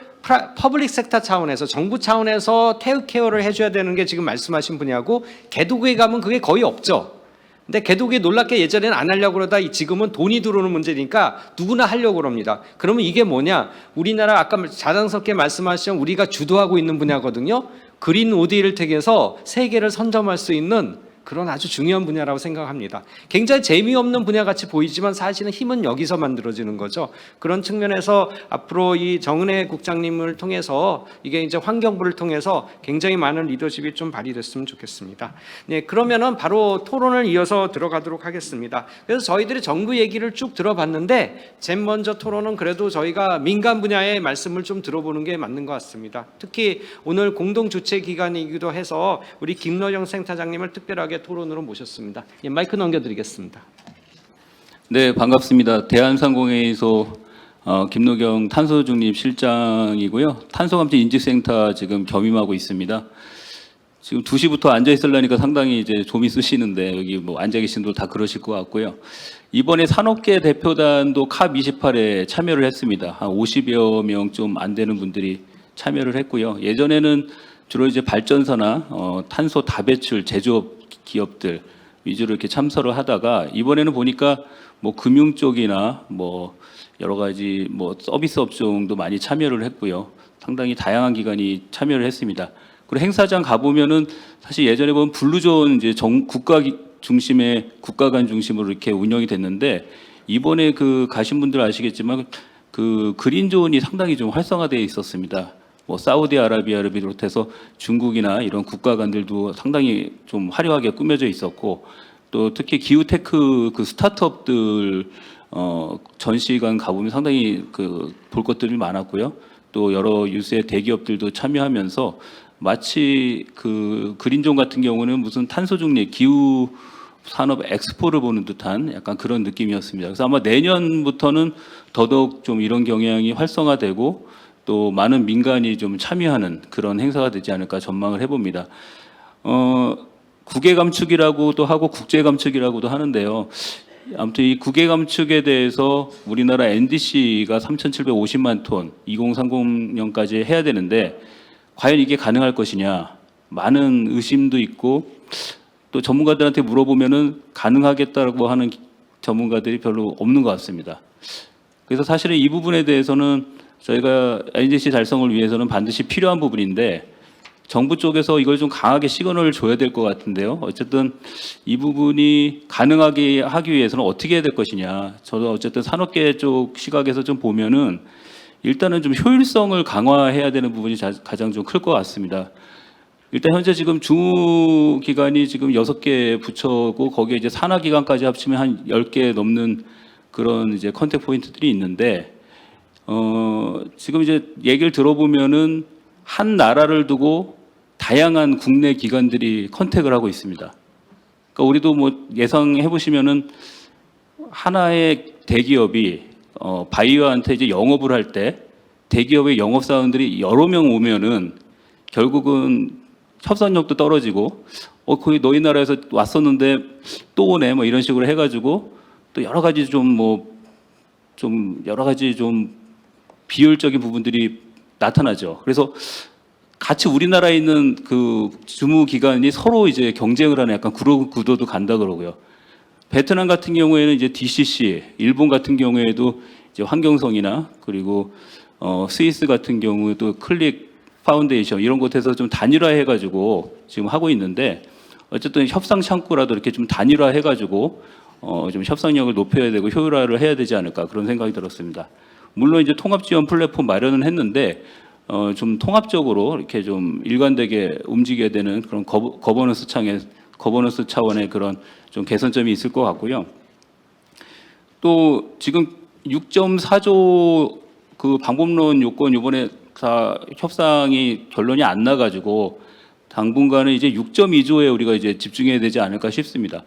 퍼블릭 섹터 차원에서 정부 차원에서 테이크 케어를 해줘야 되는 게 지금 말씀하신 분야고 개도국에 가면 그게 거의 없죠. 근데 개도국이 놀랍게 예전에는 안 하려고 그러다 지금은 돈이 들어오는 문제니까 누구나 하려고 그럽니다. 그러면 이게 뭐냐? 우리나라 아까 자랑스럽게 말씀하신 우리가 주도하고 있는 분야거든요. 그린 오딜을 택해서 세계를 선점할 수 있는 그런 아주 중요한 분야라고 생각합니다. 굉장히 재미없는 분야 같이 보이지만 사실은 힘은 여기서 만들어지는 거죠. 그런 측면에서 앞으로 이 정은혜 국장님을 통해서 이게 이제 환경부를 통해서 굉장히 많은 리더십이 좀 발휘됐으면 좋겠습니다. 네, 그러면은 바로 토론을 이어서 들어가도록 하겠습니다. 그래서 저희들이 정부 얘기를 쭉 들어봤는데 제일 먼저 토론은 그래도 저희가 민간 분야의 말씀을 좀 들어보는 게 맞는 것 같습니다. 특히 오늘 공동 주최 기간이기도 해서 우리 김노정 센터장님을 특별하게 토론으로 모셨습니다. 예, 마이크 넘겨드리겠습니다. 네, 반갑습니다. 대한상공회의소 김노경 탄소중립 실장이고요. 탄소감축 인식센터 지금 겸임하고 있습니다. 지금 2시부터 앉아 있으려니까 상당히 이제 좀 있으시는데 여기 뭐 앉아 계신 분들 다 그러실 것 같고요. 이번에 산업계 대표단도 캅28에 참여를 했습니다. 한 50여 명 좀 안 되는 분들이 참여를 했고요. 예전에는 주로 이제 발전소나 탄소 다배출 제조업 기업들 위주로 이렇게 참석을 하다가 이번에는 보니까 뭐 금융 쪽이나 뭐 여러 가지 뭐 서비스 업종도 많이 참여를 했고요. 상당히 다양한 기관이 참여를 했습니다. 그리고 행사장 가보면은 사실 예전에 보면 블루존 이제 국가 중심의 국가간 중심으로 이렇게 운영이 됐는데 이번에 그 가신 분들 아시겠지만 그 그린존이 상당히 좀 활성화되어 있었습니다. 뭐 사우디아라비아를 비롯해서 중국이나 이런 국가간들도 상당히 좀 화려하게 꾸며져 있었고 또 특히 기후테크 그 스타트업들 전시관 가보면 상당히 그 볼 것들이 많았고요. 또 여러 유수의 대기업들도 참여하면서 마치 그 그린존 같은 경우는 무슨 탄소 중립 기후 산업 엑스포를 보는 듯한 약간 그런 느낌이었습니다. 그래서 아마 내년부터는 더더욱 좀 이런 경향이 활성화되고 또 많은 민간이 좀 참여하는 그런 행사가 되지 않을까 전망을 해봅니다. 국외 감축이라고도 하고 국제 감축이라고도 하는데요. 아무튼 이 국외 감축에 대해서 우리나라 NDC가 3,750만 톤 2030년까지 해야 되는데 과연 이게 가능할 것이냐 많은 의심도 있고 또 전문가들한테 물어보면은 가능하겠다고 하는 전문가들이 별로 없는 것 같습니다. 그래서 사실은 이 부분에 대해서는 저희가 NDC 달성을 위해서는 반드시 필요한 부분인데 정부 쪽에서 이걸 좀 강하게 시그널을 줘야 될 것 같은데요. 어쨌든 이 부분이 가능하게 하기 위해서는 어떻게 해야 될 것이냐. 저도 어쨌든 산업계 쪽 시각에서 좀 보면은 일단은 좀 효율성을 강화해야 되는 부분이 가장 좀 클 것 같습니다. 일단 현재 지금 주무기관이 지금 6개 부처고 거기에 이제 산하기관까지 합치면 한 10개 넘는 그런 이제 컨택 포인트들이 있는데 지금 이제 얘기를 들어보면은 한 나라를 두고 다양한 국내 기관들이 컨택을 하고 있습니다. 그러니까 우리도 뭐 예상해 보시면은 하나의 대기업이 바이오한테 이제 영업을 할 때 대기업의 영업사원들이 여러 명 오면은 결국은 협상력도 떨어지고 거기 너희 나라에서 왔었는데 또 오네 뭐 이런 식으로 해가지고 또 여러 가지 좀 여러 가지 좀 비효율적인 부분들이 나타나죠. 그래서 같이 우리나라에 있는 그 주무기관이 서로 이제 경쟁을 하는 약간 그런 구도도 간다 그러고요. 베트남 같은 경우에는 이제 DCC, 일본 같은 경우에도 이제 환경성이나 그리고 스위스 같은 경우에도 클릭 파운데이션 이런 곳에서 좀 단일화해가지고 지금 하고 있는데 어쨌든 협상 창구라도 이렇게 좀 단일화해가지고 좀 협상력을 높여야 되고 효율화를 해야 되지 않을까 그런 생각이 들었습니다. 물론 이제 통합 지원 플랫폼 마련은 했는데 좀 통합적으로 이렇게 좀 일관되게 움직여야 되는 그런 거버넌스 차원의 그런 좀 개선점이 있을 것 같고요. 또 지금 6.4조 그 방법론 요건 이번에 다 협상이 결론이 안 나가지고 당분간은 이제 6.2조에 우리가 이제 집중해야 되지 않을까 싶습니다.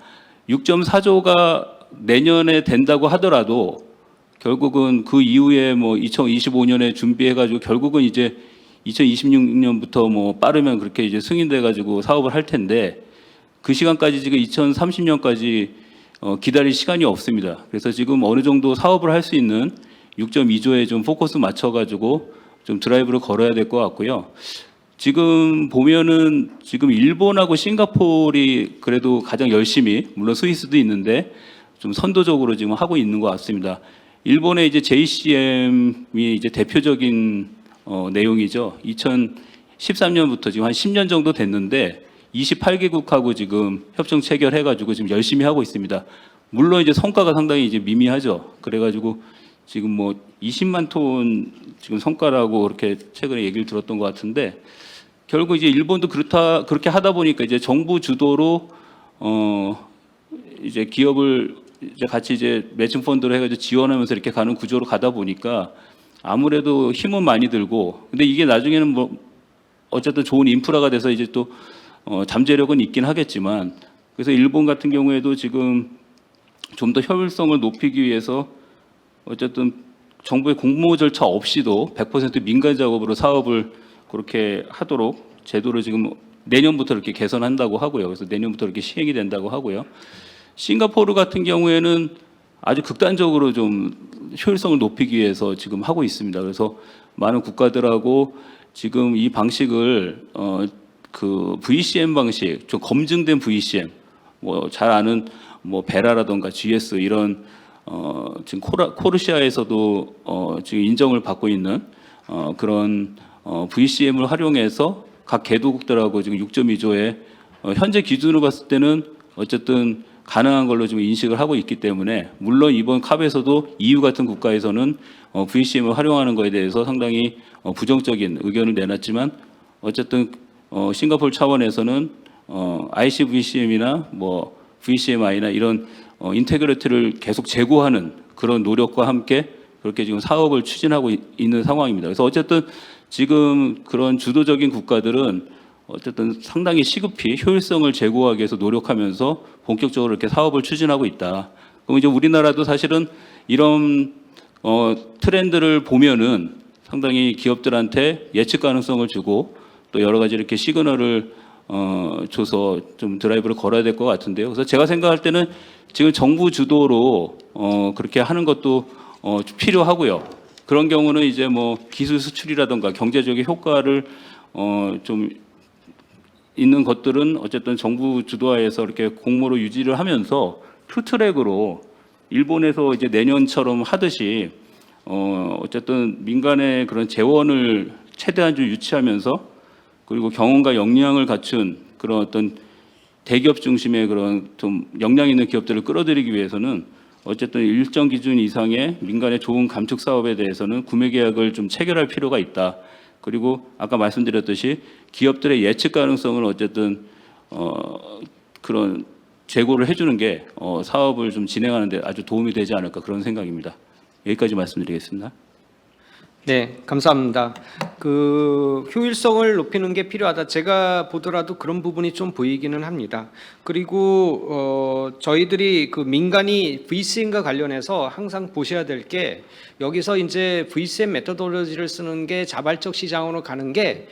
6.4조가 내년에 된다고 하더라도 결국은 그 이후에 뭐 2025년에 준비해가지고 결국은 이제 2026년부터 뭐 빠르면 그렇게 이제 승인돼가지고 사업을 할 텐데 그 시간까지 지금 2030년까지 기다릴 시간이 없습니다. 그래서 지금 어느 정도 사업을 할 수 있는 6.2조에 좀 포커스 맞춰가지고 좀 드라이브를 걸어야 될 것 같고요. 지금 보면은 지금 일본하고 싱가포르이 그래도 가장 열심히 물론 스위스도 있는데 좀 선도적으로 지금 하고 있는 것 같습니다. 일본의 이제 JCM이 이제 대표적인 내용이죠. 2013년부터 지금 한 10년 정도 됐는데 28개국하고 지금 협정 체결해가지고 지금 열심히 하고 있습니다. 물론 이제 성과가 상당히 이제 미미하죠. 그래가지고 지금 뭐 20만 톤 지금 성과라고 그렇게 최근에 얘기를 들었던 것 같은데 결국 이제 일본도 그렇게 하다 보니까 이제 정부 주도로 이제 기업을 이제 같이 이제 매칭 펀드로 해가지고 지원하면서 이렇게 가는 구조로 가다 보니까 아무래도 힘은 많이 들고 근데 이게 나중에는 뭐 어쨌든 좋은 인프라가 돼서 이제 또 잠재력은 있긴 하겠지만 그래서 일본 같은 경우에도 지금 좀 더 효율성을 높이기 위해서 어쨌든 정부의 공모 절차 없이도 100% 민간 작업으로 사업을 그렇게 하도록 제도를 지금 내년부터 이렇게 개선한다고 하고요. 그래서 내년부터 이렇게 시행이 된다고 하고요. 싱가포르 같은 경우에는 아주 극단적으로 좀 효율성을 높이기 위해서 지금 하고 있습니다. 그래서 많은 국가들하고 지금 이 방식을 그 VCM 방식, 좀 검증된 VCM, 뭐 잘 아는 뭐 베라라던가 GS 이런 지금 코르시아에서도 지금 인정을 받고 있는 그런 VCM을 활용해서 각 개도국들하고 지금 6.2조에 현재 기준으로 봤을 때는 어쨌든 가능한 걸로 지금 인식을 하고 있기 때문에 물론 이번 캅에서도 EU 같은 국가에서는 VCM을 활용하는 것에 대해서 상당히 부정적인 의견을 내놨지만 어쨌든 싱가포르 차원에서는 ICVCM이나 뭐 VCMI나 이런 인테그리티를 계속 제고하는 그런 노력과 함께 그렇게 지금 사업을 추진하고 있는 상황입니다. 그래서 어쨌든 지금 그런 주도적인 국가들은 어쨌든 상당히 시급히 효율성을 제고하기 위해서 노력하면서 본격적으로 이렇게 사업을 추진하고 있다. 그럼 이제 우리나라도 사실은 이런 트렌드를 보면은 상당히 기업들한테 예측 가능성을 주고 또 여러 가지 이렇게 시그널을 줘서 좀 드라이브를 걸어야 될 것 같은데요. 그래서 제가 생각할 때는 지금 정부 주도로 그렇게 하는 것도 필요하고요. 그런 경우는 이제 뭐 기술 수출이라든가 경제적인 효과를 좀 있는 것들은 어쨌든 정부 주도하에서 이렇게 공모로 유지를 하면서 투트랙으로 일본에서 이제 내년처럼 하듯이 어쨌든 민간의 그런 재원을 최대한 좀 유치하면서 그리고 경험과 역량을 갖춘 그런 어떤 대기업 중심의 그런 좀 역량 있는 기업들을 끌어들이기 위해서는 어쨌든 일정 기준 이상의 민간의 좋은 감축 사업에 대해서는 구매 계약을 좀 체결할 필요가 있다. 그리고 아까 말씀드렸듯이 기업들의 예측 가능성을 어쨌든 그런 제고를 해주는 게 사업을 좀 진행하는 데 아주 도움이 되지 않을까 그런 생각입니다. 여기까지 말씀드리겠습니다. 네, 감사합니다. 그 효율성을 높이는 게 필요하다. 제가 보더라도 그런 부분이 좀 보이기는 합니다. 그리고 저희들이 그 민간이 VCM과 관련해서 항상 보셔야 될 게 여기서 이제 VCM 메토돌로지를 쓰는 게 자발적 시장으로 가는 게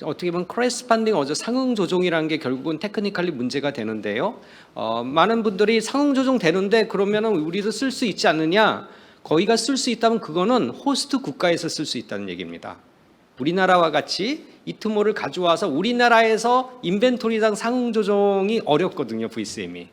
어떻게 보면 크레스판딩 상응 조정이라는 게 결국은 테크니컬리 문제가 되는데요. 많은 분들이 상응 조정 되는데 그러면은 우리도 쓸 수 있지 않느냐? 거기가 쓸 수 있다면 그거는 호스트 국가에서 쓸 수 있다는 얘기입니다. 우리나라와 같이 이트모를 가져와서 우리나라에서 인벤토리당 상응 조정이 어렵거든요, VCM이.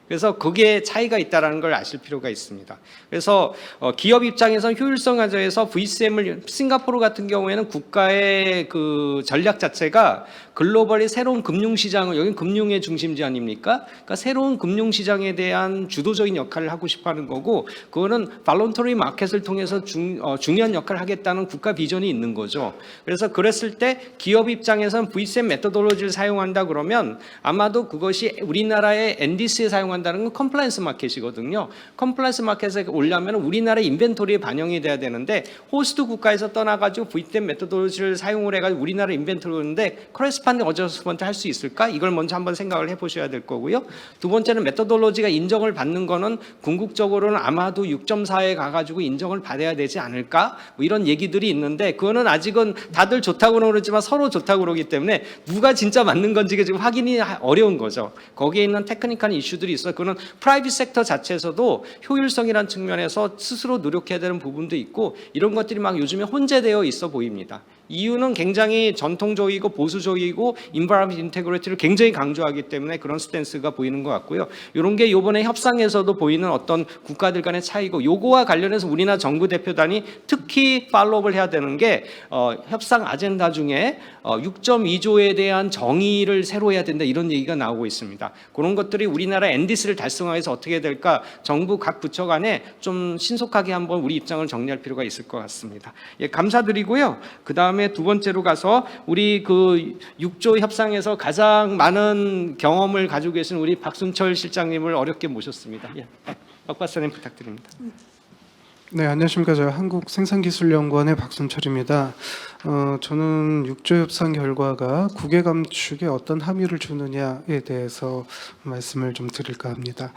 그래서 그게 차이가 있다는 걸 아실 필요가 있습니다. 그래서 기업 입장에서는 효율성 과정에서 VCM을 싱가포르 같은 경우에는 국가의 그 전략 자체가 글로벌의 새로운 금융시장을 여긴 금융의 중심지 아닙니까? 그러니까 새로운 금융시장에 대한 주도적인 역할을 하고 싶어하는 거고 그거는 발론터리 마켓을 통해서 중요한 역할을 하겠다는 국가 비전이 있는 거죠. 그래서 그랬을 때 기업 입장에서는 VCM 메토돌로지를 사용한다 그러면 아마도 그것이 우리나라의 NDC에 사용한다는 건 컴플라이언스 마켓이거든요. 컴플라이언스 마켓에 오려면 우리나라 인벤토리에 반영이 돼야 되는데 호스트 국가에서 떠나가지고 VCM 메토돌로지를 사용을 해가지고 우리나라 인벤토리인데 크레스판딩 어저스먼트 할 수 있을까? 이걸 먼저 한번 생각을 해보셔야 될 거고요. 두 번째는 메토돌로지가 인정을 받는 거는 궁극적으로는 아마도 6.4에 가가지고 인정을 받아야 되지 않을까? 뭐 이런 얘기들이 있는데 그거는 아직은 다들 좋다고 그러지만 서로 좋다고 그러기 때문에 누가 진짜 맞는 건지 지금 확인이 어려운 거죠. 거기에 있는 테크니컬 이슈들이 있어요. 그거는 프라이빗 섹터 자체에서도 효율성이라는 측면에서 스스로 노력해야 되는 부분도 있고 이런 것들이 막 요즘에 혼재되어 있어 보입니다. 이유는 굉장히 전통적이고 보수적이고 인바이러먼트 인테그리티를 굉장히 강조하기 때문에 그런 스탠스가 보이는 것 같고요. 이런 게 이번에 협상에서도 보이는 어떤 국가들 간의 차이고 요거와 관련해서 우리나라 정부 대표단이 특히 팔로우업을 해야 되는 게 협상 아젠다 중에 6.2조에 대한 정의를 새로 해야 된다 이런 얘기가 나오고 있습니다. 그런 것들이 우리나라 NDC를 달성하기 위해서 어떻게 될까 정부 각 부처 간에 좀 신속하게 한번 우리 입장을 정리할 필요가 있을 것 같습니다. 예, 감사드리고요. 그다음에 두 번째로 가서 우리 그 6조 협상에서 가장 많은 경험을 가지고 계신 우리 박순철 실장님을 어렵게 모셨습니다. 예, 박 박사님 부탁드립니다. 네, 안녕하십니까. 저 한국생산기술연구원의 박순철입니다. 저는 6조 협상 결과가 국외 감축에 어떤 함의를 주느냐에 대해서 말씀을 좀 드릴까 합니다.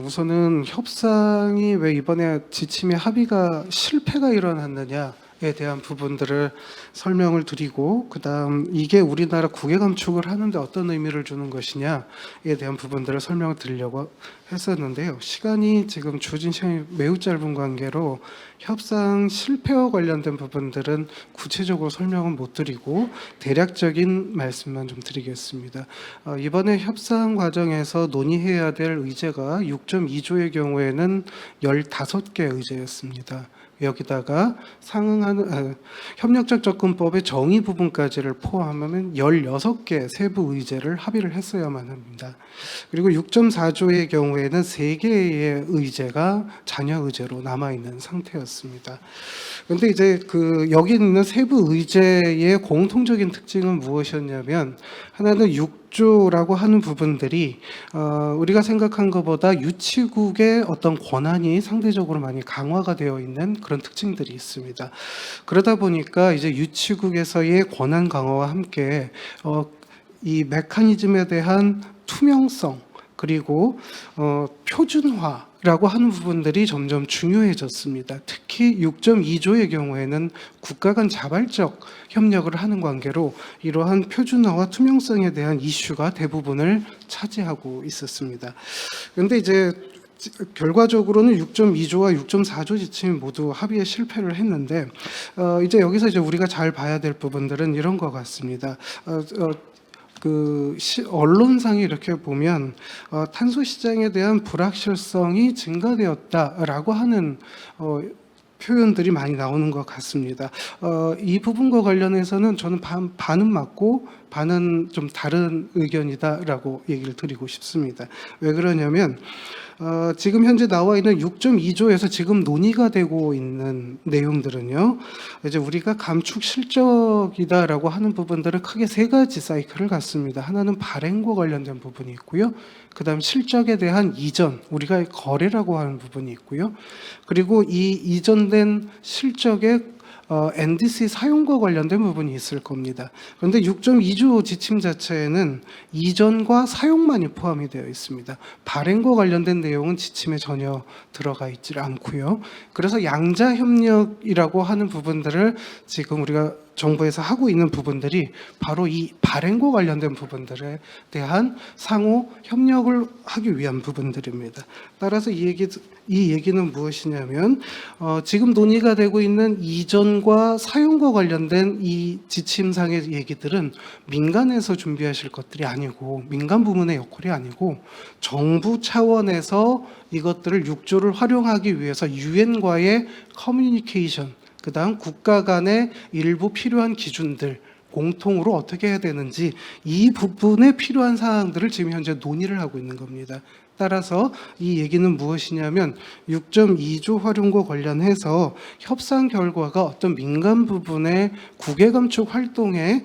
우선은 협상이 왜 이번에 지침의 합의가 실패가 일어났느냐에 대한 부분들을 설명을 드리고 그다음 이게 우리나라 국외 감축을 하는데 어떤 의미를 주는 것이냐에 대한 부분들을 설명을 드리려고 했었는데요. 시간이 지금 주어진 시간이 매우 짧은 관계로 협상 실패와 관련된 부분들은 구체적으로 설명은 못 드리고 대략적인 말씀만 좀 드리겠습니다. 이번에 협상 과정에서 논의해야 될 의제가 6.2조의 경우에는 15개 의제였습니다. 여기다가 상응하는 협력적 접근법의 정의 부분까지를 포함하면 16개 세부 의제를 합의를 했어야만 합니다. 그리고 6.4조의 경우에는 3개의 의제가 잔여 의제로 남아 있는 상태였습니다. 그런데 이제 여기 있는 세부 의제의 공통적인 특징은 무엇이었냐면 하나는 6조라고 하는 부분들이 우리가 생각한 것보다 유치국의 어떤 권한이 상대적으로 많이 강화가 되어 있는 그런 특징들이 있습니다. 그러다 보니까 이제 유치국에서의 권한 강화와 함께 이 메커니즘에 대한 투명성 그리고 표준화 라고 하는 부분들이 점점 중요해졌습니다. 특히 6.2조의 경우에는 국가 간 자발적 협력을 하는 관계로 이러한 표준화와 투명성에 대한 이슈가 대부분을 차지하고 있었습니다. 그런데 이제 결과적으로는 6.2조와 6.4조 지침이 모두 합의에 실패를 했는데 이제 여기서 이제 우리가 잘 봐야 될 부분들은 이런 것 같습니다. 언론상에 이렇게 보면 탄소 시장에 대한 불확실성이 증가되었다라고 하는 표현들이 많이 나오는 것 같습니다. 이 부분과 관련해서는 저는 반은 맞고 반은 좀 다른 의견이다라고 얘기를 드리고 싶습니다. 왜 그러냐면 지금 현재 나와 있는 6.2조에서 지금 논의가 되고 있는 내용들은요, 이제 우리가 감축 실적이다라고 하는 부분들은 크게 세 가지 사이클을 갖습니다. 하나는 발행과 관련된 부분이 있고요. 그다음 실적에 대한 이전, 우리가 거래라고 하는 부분이 있고요. 그리고 이 이전된 실적의 NDC 사용과 관련된 부분이 있을 겁니다. 그런데 6.2조 지침 자체에는 이전과 사용만이 포함이 되어 있습니다. 발행과 관련된 내용은 지침에 전혀 들어가 있지 않고요. 그래서 양자 협력이라고 하는 부분들을 지금 우리가 정부에서 하고 있는 부분들이 바로 이 발행과 관련된 부분들에 대한 상호 협력을 하기 위한 부분들입니다. 따라서 이 얘기는 무엇이냐면 지금 논의가 되고 있는 이전과 사용과 관련된 이 지침상의 얘기들은 민간에서 준비하실 것들이 아니고 민간 부문의 역할이 아니고 정부 차원에서 이것들을 6조를 활용하기 위해서 유엔과의 커뮤니케이션, 그다음 국가 간의 일부 필요한 기준들 공통으로 어떻게 해야 되는지 이 부분에 필요한 사항들을 지금 현재 논의를 하고 있는 겁니다. 따라서 이 얘기는 무엇이냐면 6.2조 활용과 관련해서 협상 결과가 어떤 민간 부분의 국외 감축 활동에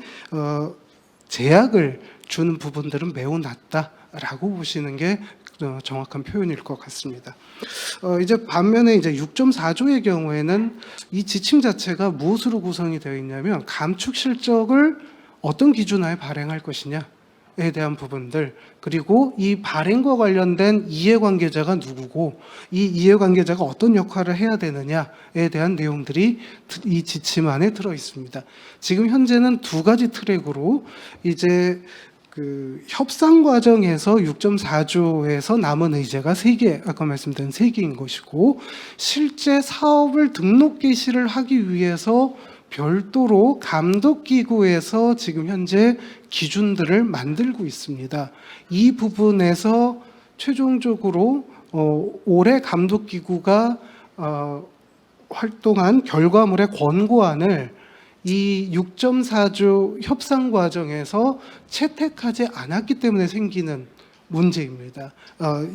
제약을 주는 부분들은 매우 낮다라고 보시는 게 정확한 표현일 것 같습니다. 이제 반면에 이제 6.4조의 경우에는 이 지침 자체가 무엇으로 구성이 되어 있냐면 감축 실적을 어떤 기준하에 발행할 것이냐에 대한 부분들, 그리고 이 발행과 관련된 이해관계자가 누구고 이 이해관계자가 어떤 역할을 해야 되느냐에 대한 내용들이 이 지침 안에 들어 있습니다. 지금 현재는 두 가지 트랙으로 이제 협상 과정에서 6.4조에서 남은 의제가 3개, 아까 말씀드린 3개인 것이고, 실제 사업을 등록 개시를 하기 위해서 별도로 감독기구에서 지금 현재 기준들을 만들고 있습니다. 이 부분에서 최종적으로 올해 감독기구가 활동한 결과물의 권고안을 이 6.4조 협상 과정에서 채택하지 않았기 때문에 생기는 문제입니다.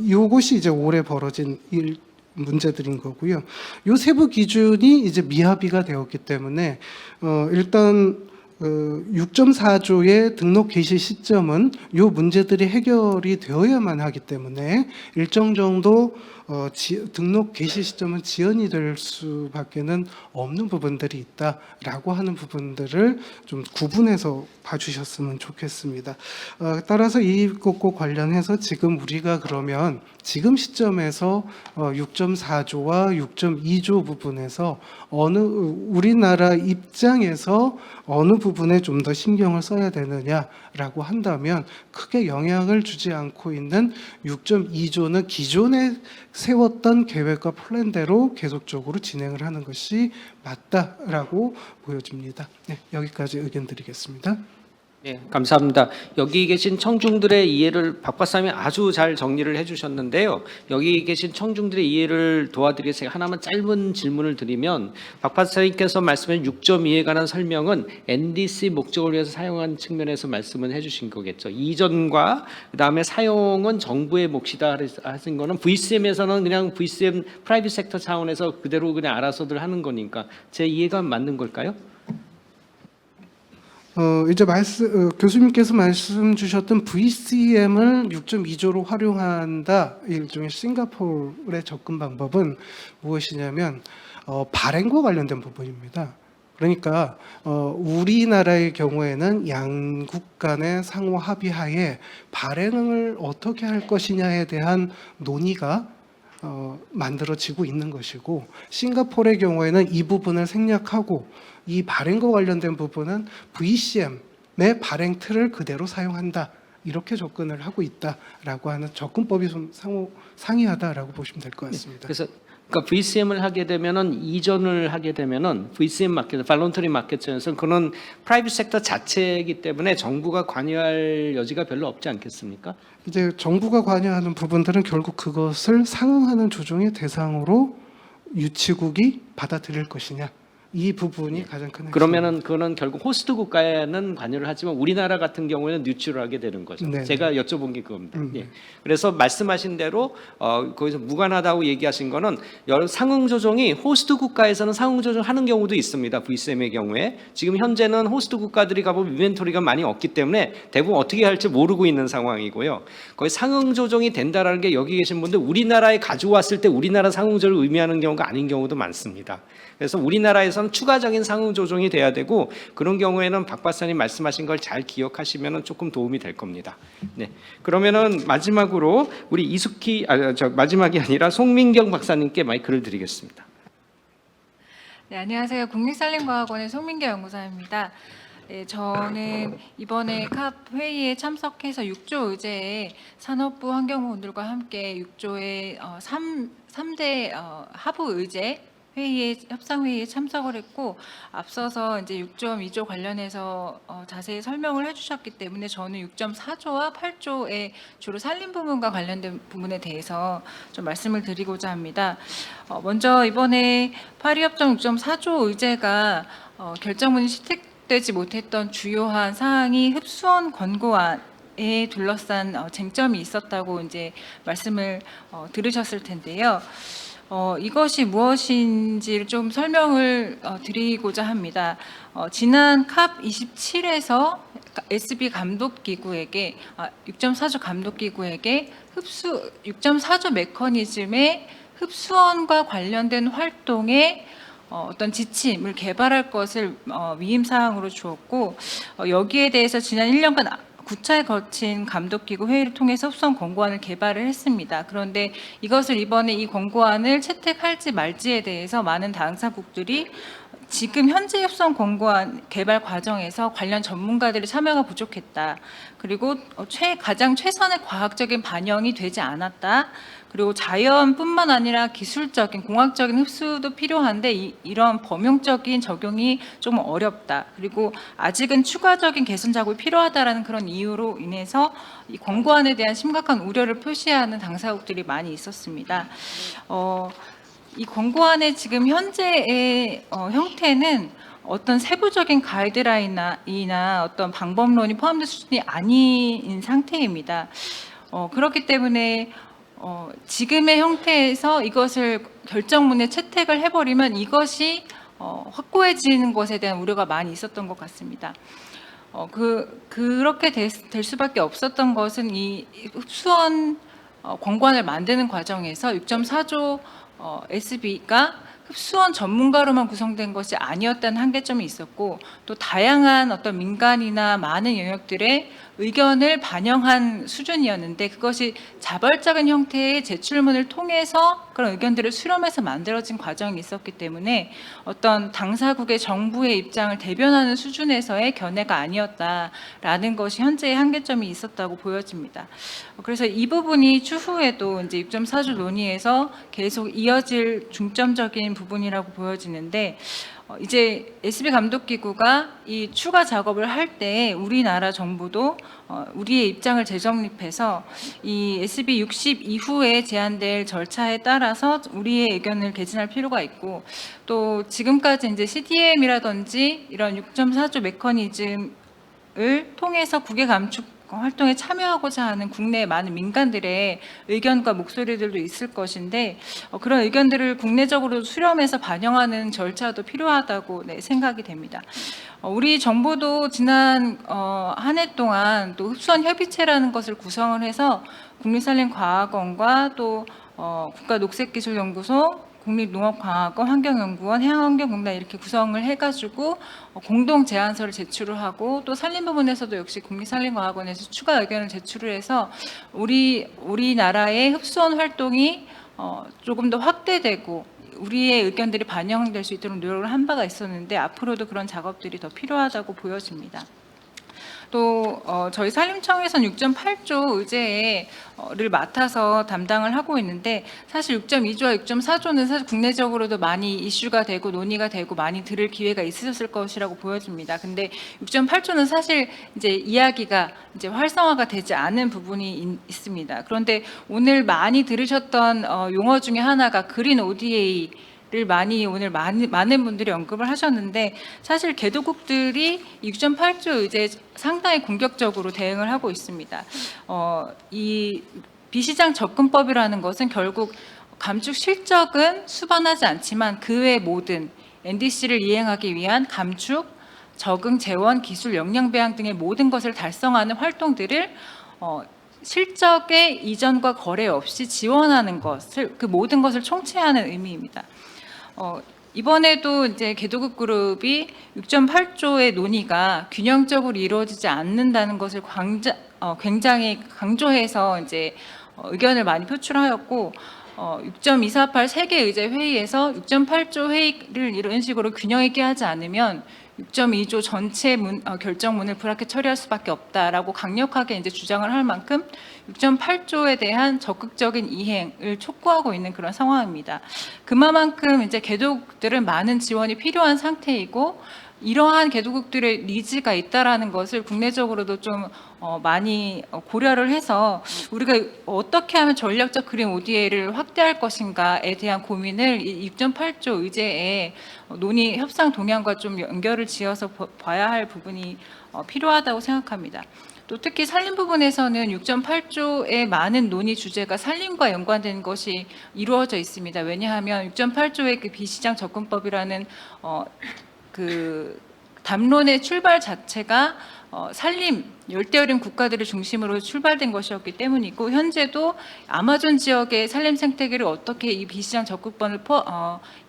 이것이 이제 올해 벌어진 문제들인 거고요. 이 세부 기준이 이제 미합의가 되었기 때문에 일단 6.4조의 등록 개시 시점은 이 문제들이 해결이 되어야만 하기 때문에 일정 정도 등록 개시 시점은 지연이 될 수밖에는 없는 부분들이 있다라고 하는 부분들을 좀 구분해서 봐주셨으면 좋겠습니다. 따라서 이것과 관련해서 지금 우리가 그러면 지금 시점에서 6.4조와 6.2조 부분에서 우리나라 입장에서 어느 부분에 좀 더 신경을 써야 되느냐라고 한다면 크게 영향을 주지 않고 있는 6.2조는 기존에 세웠던 계획과 플랜대로 계속적으로 진행을 하는 것이 맞다라고 보여집니다. 네, 여기까지 의견 드리겠습니다. 네, 감사합니다. 여기 계신 청중들의 이해를 박 박사님이 아주 잘 정리를 해주셨는데요. 여기 계신 청중들의 이해를 도와드리기 위해서 하나만 짧은 질문을 드리면, 박 박사님께서 말씀하신 6.2에 관한 설명은 NDC 목적을 위해서 사용한 측면에서 말씀을 해주신 거겠죠. 이전과 그다음에 사용은 정부의 몫이다 하신 거는 VCM에서는 그냥 VCM 프라이빗 섹터 차원에서 그대로 그냥 알아서들 하는 거니까 제 이해가 맞는 걸까요? 이제 교수님께서 말씀 주셨던 VCM을 6.2조로 활용한다, 일종의 싱가포르의 접근 방법은 무엇이냐면 발행과 관련된 부분입니다. 그러니까 우리나라의 경우에는 양국 간의 상호 합의하에 발행을 어떻게 할 것이냐에 대한 논의가 만들어지고 있는 것이고, 싱가포르의 경우에는 이 부분을 생략하고 이 발행과 관련된 부분은 VCM의 발행 틀을 그대로 사용한다, 이렇게 접근을 하고 있다라고 하는 접근법이 좀 상이하다라고 보시면 될 것 같습니다. 그래서 그러니까 VCM을 하게 되면은 이전을 하게 되면은 VCM 마켓, 발론터리 마켓에서는 그런 프라이빗 섹터 자체이기 때문에 정부가 관여할 여지가 별로 없지 않겠습니까? 이제 정부가 관여하는 부분들은 결국 그것을 상응하는 조정의 대상으로 유치국이 받아들일 것이냐, 이 부분이 가장 큰 핵심입니다. 그러면은 그거는 결국 호스트 국가에는 관여를 하지만 우리나라 같은 경우에는 뉴트럴하게 되는 거죠. 네. 제가 여쭤본 게 그겁니다. 예. 그래서 말씀하신 대로 거기서 무관하다고 얘기하신 거는 상응 조정이 호스트 국가에서는 상응 조정하는 경우도 있습니다. VCM의 경우에 지금 현재는 호스트 국가들이 가보면 인벤토리가 많이 없기 때문에 대부분 어떻게 할지 모르고 있는 상황이고요. 거의 상응 조정이 된다라는 게 여기 계신 분들 우리나라에 가져왔을 때 우리나라 상응 조정을 의미하는 경우가 아닌 경우도 많습니다. 그래서 우리나라에서는 추가적인 상응 조정이 돼야 되고, 그런 경우에는 박 박사님 말씀하신 걸 잘 기억하시면 조금 도움이 될 겁니다. 네. 그러면은 마지막으로 우리 이숙희 마지막이 아니라 송민경 박사님께 마이크를 드리겠습니다. 네, 안녕하세요. 국립산림과학원의 송민경 연구사입니다. 네, 저는 이번에 캅 회의에 참석해서 6조 의제에 산업부 환경부분들과 함께 6조의 3대 하부 의제 협상회의에 참석을 했고, 앞서서 이제 6.2조 관련해서 자세히 설명을 해주셨기 때문에 저는 6.4조와 8조의 주로 산림 부문과 관련된 부분에 대해서 좀 말씀을 드리고자 합니다. 먼저 이번에 파리협정 6.4조 의제가 결정문이 채택되지 못했던 주요한 사항이 흡수원 권고안에 둘러싼 쟁점이 있었다고 이제 말씀을 들으셨을 텐데요. 이것이 무엇인지를 좀 설명을 드리고자 합니다. 지난 캅 27에서 SB 감독기구에게 6.4조 감독기구에게 6.4조 메커니즘의 흡수원과 관련된 활동에 어떤 지침을 개발할 것을 위임 사항으로 주었고, 여기에 대해서 지난 1년간 9차에 거친 감독기구 회의를 통해서 흡수원 권고안을 개발을 했습니다. 그런데 이것을 이번에 이 권고안을 채택할지 말지에 대해서 많은 당사국들이 지금 현재 흡수원 권고안 개발 과정에서 관련 전문가들의 참여가 부족했다. 그리고 가장 최선의 과학적인 반영이 되지 않았다. 그리고 자연뿐만 아니라 기술적인 공학적인 흡수도 필요한데 이런 범용적인 적용이 좀 어렵다. 그리고 아직은 추가적인 개선 작업이 필요하다라는 그런 이유로 인해서 이 권고안에 대한 심각한 우려를 표시하는 당사국들이 많이 있었습니다. 이 권고안의 지금 현재의 형태는 어떤 세부적인 가이드라인이나 어떤 방법론이 포함된 수준이 아닌 상태입니다. 그렇기 때문에 지금의 형태에서 이것을 결정문에 채택을 해버리면 이것이 확고해지는 것에 대한 우려가 많이 있었던 것 같습니다. 그렇게 될 수밖에 없었던 것은 이 흡수원 권고안을 만드는 과정에서 6.4조 SB가 흡수원 전문가로만 구성된 것이 아니었다는 한계점이 있었고, 또 다양한 어떤 민간이나 많은 영역들의 의견을 반영한 수준이었는데, 그것이 자발적인 형태의 제출문을 통해서 그런 의견들을 수렴해서 만들어진 과정이 있었기 때문에 어떤 당사국의 정부의 입장을 대변하는 수준에서의 견해가 아니었다라는 것이 현재의 한계점이 있었다고 보여집니다. 그래서 이 부분이 추후에도 이제 6.4조 논의에서 계속 이어질 중점적인 부분이라고 보여지는데, 이제 SB 감독기구가 이 추가 작업을 할 때 우리나라 정부도 우리의 입장을 재정립해서 이 SB 60 이후에 제한될 절차에 따라서 우리의 의견을 개진할 필요가 있고, 또 지금까지 이제 CDM이라든지 이런 6.4조 메커니즘을 통해서 국외 감축 활동에 참여하고자 하는 국내 많은 민간들의 의견과 목소리들도 있을 것인데, 그런 의견들을 국내적으로 수렴해서 반영하는 절차도 필요하다고 생각이 됩니다. 우리 정부도 지난 한 해 동안 또 흡수원 협의체라는 것을 구성을 해서 국립산림과학원과 또 국가녹색기술연구소, 국립농업과학원, 환경연구원, 해양환경공단 이렇게 구성을 해가지고 공동 제안서를 제출을 하고, 또 산림 부분에서도 역시 국립산림과학원에서 추가 의견을 제출을 해서 우리나라의 흡수원 활동이 조금 더 확대되고 우리의 의견들이 반영될 수 있도록 노력을 한 바가 있었는데 앞으로도 그런 작업들이 더 필요하다고 보여집니다. 또 저희 산림청에서는 6.8조 의제를 맡아서 담당을 하고 있는데 사실 6.2조와 6.4조는 사실 국내적으로도 많이 이슈가 되고 논의가 되고 많이 들을 기회가 있으셨을 것이라고 보여집니다. 근데 6.8조는 사실 이제 이야기가 이제 활성화가 되지 않은 부분이 있습니다. 그런데 오늘 많이 들으셨던 용어 중에 하나가 그린 ODA 를 오늘 많은 분들이 언급을 하셨는데 사실 개도국들이 6.8조 의제에 상당히 공격적으로 대응을 하고 있습니다. 이 비시장 접근법이라는 것은 결국 감축 실적은 수반하지 않지만 그 외 모든 NDC를 이행하기 위한 감축, 적응, 재원, 기술, 역량 배양 등의 모든 것을 달성하는 활동들을 실적의 이전과 거래 없이 지원하는 것을 그 모든 것을 총체하는 의미입니다. 이번에도 이제 개도국 그룹이 6.8조의 논의가 균형적으로 이루어지지 않는다는 것을 굉장히 강조해서 이제 의견을 많이 표출하였고 6.248 세계의제 회의에서 6.8조 회의를 이런 식으로 균형 있게 하지 않으면 6.2조 전체 결정문을 불합격 처리할 수밖에 없다라고 강력하게 이제 주장을 할 만큼 6.8조에 대한 적극적인 이행을 촉구하고 있는 그런 상황입니다. 그만큼 이제 개도국들은 많은 지원이 필요한 상태이고 이러한 개도국들의 니즈가 있다라는 것을 국내적으로도 좀 많이 고려를 해서 우리가 어떻게 하면 전략적 그린 ODA를 확대할 것인가에 대한 고민을 이 6.8조 의제에 논의 협상 동향과 좀 연결을 지어서 봐야 할 부분이 필요하다고 생각합니다. 또 특히 산림 부분에서는 6.8조의 많은 논의 주제가 산림과 연관된 것이 이루어져 있습니다. 왜냐하면 6.8조의 그 비시장 접근법이라는 그 담론의 출발 자체가 산림, 열대어린 국가들을 중심으로 출발된 것이었기 때문이고 현재도 아마존 지역의 산림 생태계를 어떻게 이 비시장 접근법을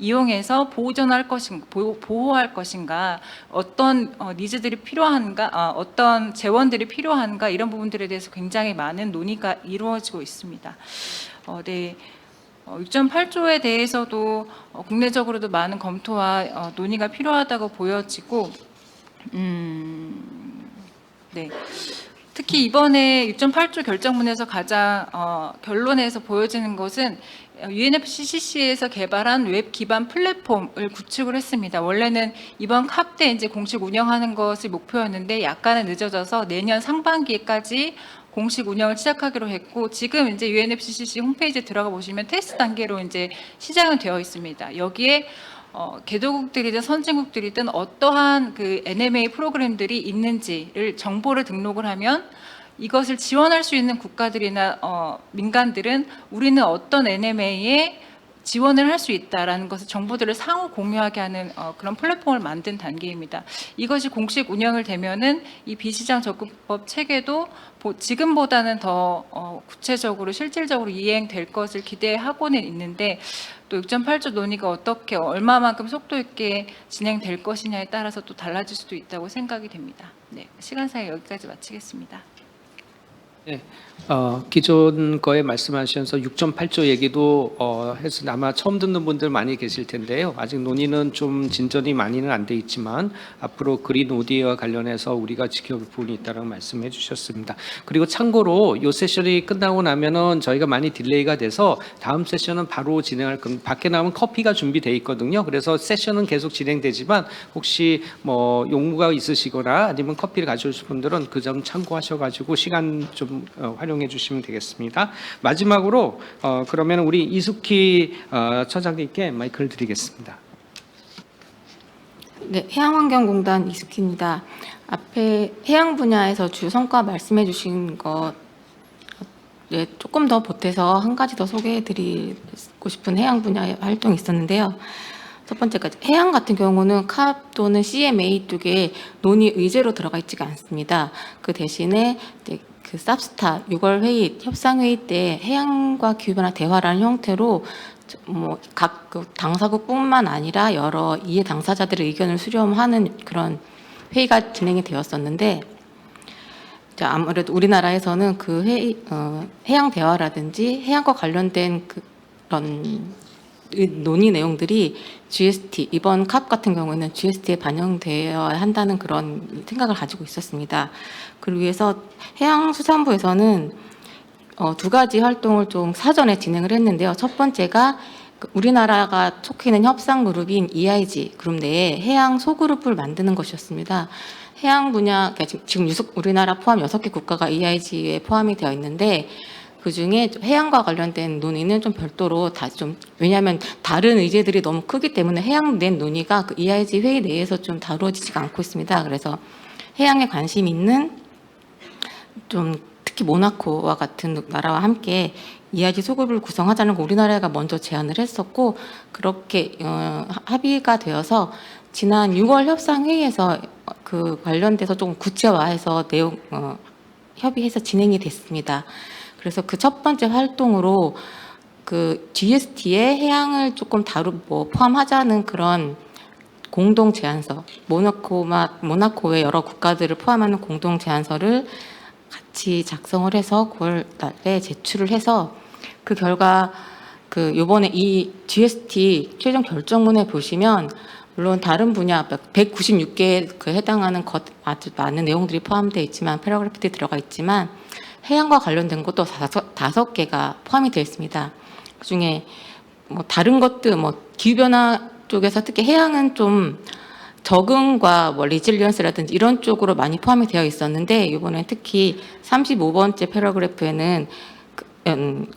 이용해서 보호할 것인가, 어떤 니즈들이 필요한가, 어떤 재원들이 필요한가 이런 부분들에 대해서 굉장히 많은 논의가 이루어지고 있습니다. 네. 6.8조에 대해서도 국내적으로도 많은 검토와 논의가 필요하다고 보여지고 네. 특히 이번에 6.8조 결정문에서 가장 결론에서 보여지는 것은 UNFCCC에서 개발한 웹 기반 플랫폼을 구축을 했습니다. 원래는 이번 캅 때 이제 공식 운영하는 것이 목표였는데 약간은 늦어져서 내년 상반기까지 공식 운영을 시작하기로 했고 지금 이제 UNFCCC 홈페이지에 들어가 보시면 테스트 단계로 이제 시작은 되어 있습니다. 여기에 개도국들이든 선진국들이든 어떠한 그 NMA 프로그램들이 있는지를 정보를 등록을 하면 이것을 지원할 수 있는 국가들이나 민간들은 우리는 어떤 NMA에 지원을 할 수 있다라는 것을 정보들을 상호 공유하게 하는 그런 플랫폼을 만든 단계입니다. 이것이 공식 운영을 되면은 이 비시장 접근법 체계도 지금보다는 더 구체적으로 실질적으로 이행될 것을 기대하고는 있는데 또 6.8조 논의가 어떻게 얼마만큼 속도 있게 진행될 것이냐에 따라서 또 달라질 수도 있다고 생각이 됩니다. 네, 시간상에 여기까지 마치겠습니다. 네, 기존 거에 말씀하셔서 6.8조 얘기도 해서 아마 처음 듣는 분들 많이 계실 텐데요. 아직 논의는 좀 진전이 많이는 안 돼 있지만 앞으로 그린 ODA와 관련해서 우리가 지켜볼 부분이 있다는 말씀해 주셨습니다. 그리고 참고로 이 세션이 끝나고 나면은 저희가 많이 딜레이가 돼서 다음 세션은 바로 진행할 겁니다. 밖에 나오면 커피가 준비돼 있거든요. 그래서 세션은 계속 진행되지만 혹시 뭐 용무가 있으시거나 아니면 커피를 가져오실 분들은 그 점 참고하셔가지고 시간 좀 활용해 주시면 되겠습니다. 마지막으로 그러면 우리 이숙희 처장님께 마이크를 드리겠습니다. 네, 해양환경공단 이숙희입니다. 앞에 해양 분야에서 주 성과 말씀해 주신 것 네, 조금 더 보태서 한 가지 더 소개해 드리고 싶은 해양 분야의 활동이 있었는데요. 첫 번째가 해양 같은 경우는 캅 또는 CMA 쪽에 논의 의제로 들어가 있지가 않습니다. 그 대신에 이제 그 쌉스타 6월 회의 협상 회의 때 해양과 기후변화 대화라는 형태로 뭐 각 그 당사국뿐만 아니라 여러 이해 당사자들의 의견을 수렴하는 그런 회의가 진행이 되었었는데 아무래도 우리나라에서는 그 회의 해양 대화라든지 해양과 관련된 그런 논의 내용들이 GST, 이번 캅 같은 경우에는 GST에 반영되어야 한다는 그런 생각을 가지고 있었습니다. 그러기 위해서 해양수산부에서는 두 가지 활동을 좀 사전에 진행을 했는데요. 첫 번째가 우리나라가 속해 있는 협상 그룹인 EIG 그룹 내에 해양 소그룹을 만드는 것이었습니다. 해양 분야, 지금 우리나라 포함 6개 국가가 EIG에 포함이 되어 있는데 그중에 해양과 관련된 논의는 좀 별도로 왜냐하면 다른 의제들이 너무 크기 때문에 해양 낸 논의가 그 EIG 회의 내에서 좀 다루어지지가 않고 있습니다. 그래서 해양에 관심 있는 좀 특히 모나코와 같은 나라와 함께 EIG 소그룹을 구성하자는 거 우리나라가 먼저 제안을 했었고 그렇게 합의가 되어서 지난 6월 협상회의에서 그 관련돼서 조금 구체화해서 내용 협의해서 진행이 됐습니다. 그래서 그 첫 번째 활동으로 그 GST에 해양을 조금 포함하자는 그런 공동 제안서, 모나코의 여러 국가들을 포함하는 공동 제안서를 같이 작성을 해서 9월 달에 제출을 해서 그 결과 요번에 이 GST 최종 결정문에 보시면 물론 다른 분야 196개에 해당하는 아주 많은 내용들이 포함되어 있지만 패러그래프들이 들어가 있지만 해양과 관련된 것도 5개가 포함이 되어 있습니다. 그중에 다른 것들 기후변화 쪽에서 특히 해양은 좀 적응과 리질리언스라든지 이런 쪽으로 많이 포함이 되어 있었는데 이번에 특히 35번째 패러그래프에는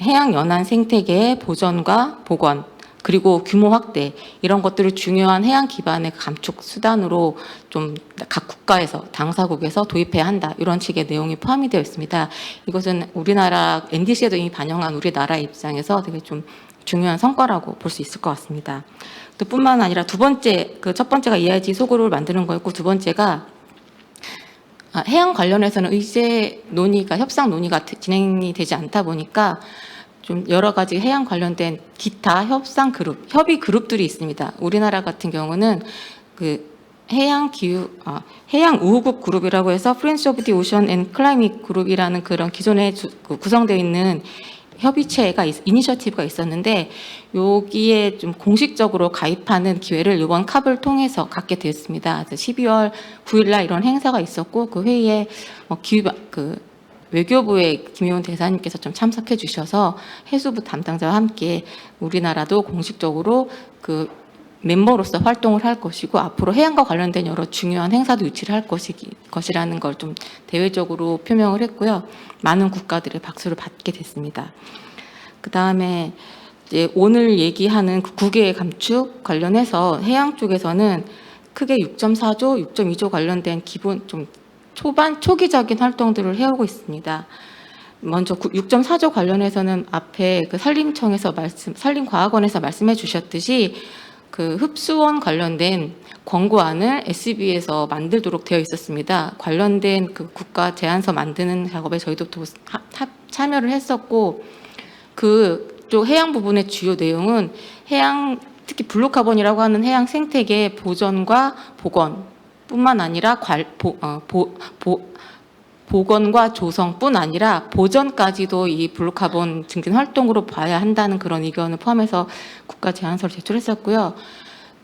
해양 연안 생태계의 보전과 복원 그리고 규모 확대 이런 것들을 중요한 해양 기반의 감축 수단으로 좀 각 국가에서 당사국에서 도입해야 한다 이런 식의 내용이 포함이 되어 있습니다. 이것은 우리나라 NDC에도 이미 반영한 우리나라 입장에서 되게 좀 중요한 성과라고 볼 수 있을 것 같습니다. 또 뿐만 아니라 첫 번째가 EIG 소그룹을 만드는 거였고 두 번째가 해양 관련해서는 의제 논의가 협상 논의가 진행이 되지 않다 보니까 좀 여러 가지 해양 관련된 기타 협상 그룹, 협의 그룹들이 있습니다. 우리나라 같은 경우는 해양 우호국 그룹이라고 해서 프렌즈 오브 디 오션 앤 클라이밋 그룹이라는 그런 기존에 구성되어 있는 협의체가 이니셔티브가 있었는데 여기에 좀 공식적으로 가입하는 기회를 이번 캅을 통해서 갖게 되었습니다. 12월 9일날 이런 행사가 있었고 그 회의에 외교부의 김효은 대사님께서 좀 참석해 주셔서 해수부 담당자와 함께 우리나라도 공식적으로 멤버로서 활동을 할 것이고 앞으로 해양과 관련된 여러 중요한 행사도 유치를 할 것이라는 걸 좀 대외적으로 표명을 했고요. 많은 국가들의 박수를 받게 됐습니다. 그 다음에 이제 오늘 얘기하는 9개의 감축 관련해서 해양 쪽에서는 크게 6.4조, 6.2조 관련된 기본 좀 초기적인 활동들을 해오고 있습니다. 먼저 6.4조 관련해서는 앞에 산림과학원에서 말씀해 주셨듯이 흡수원 관련된 권고안을 SB에서 만들도록 되어 있었습니다. 관련된 국가 제안서 만드는 작업에 저희도 참여를 했었고 그쪽 해양 부분의 주요 내용은 특히 블루카본이라고 하는 해양 생태계 보전과 복원뿐만 아니라 복원과 조성뿐 아니라 보전까지도 이 블루카본 증진 활동으로 봐야 한다는 그런 의견을 포함해서 국가 제안서를 제출했었고요.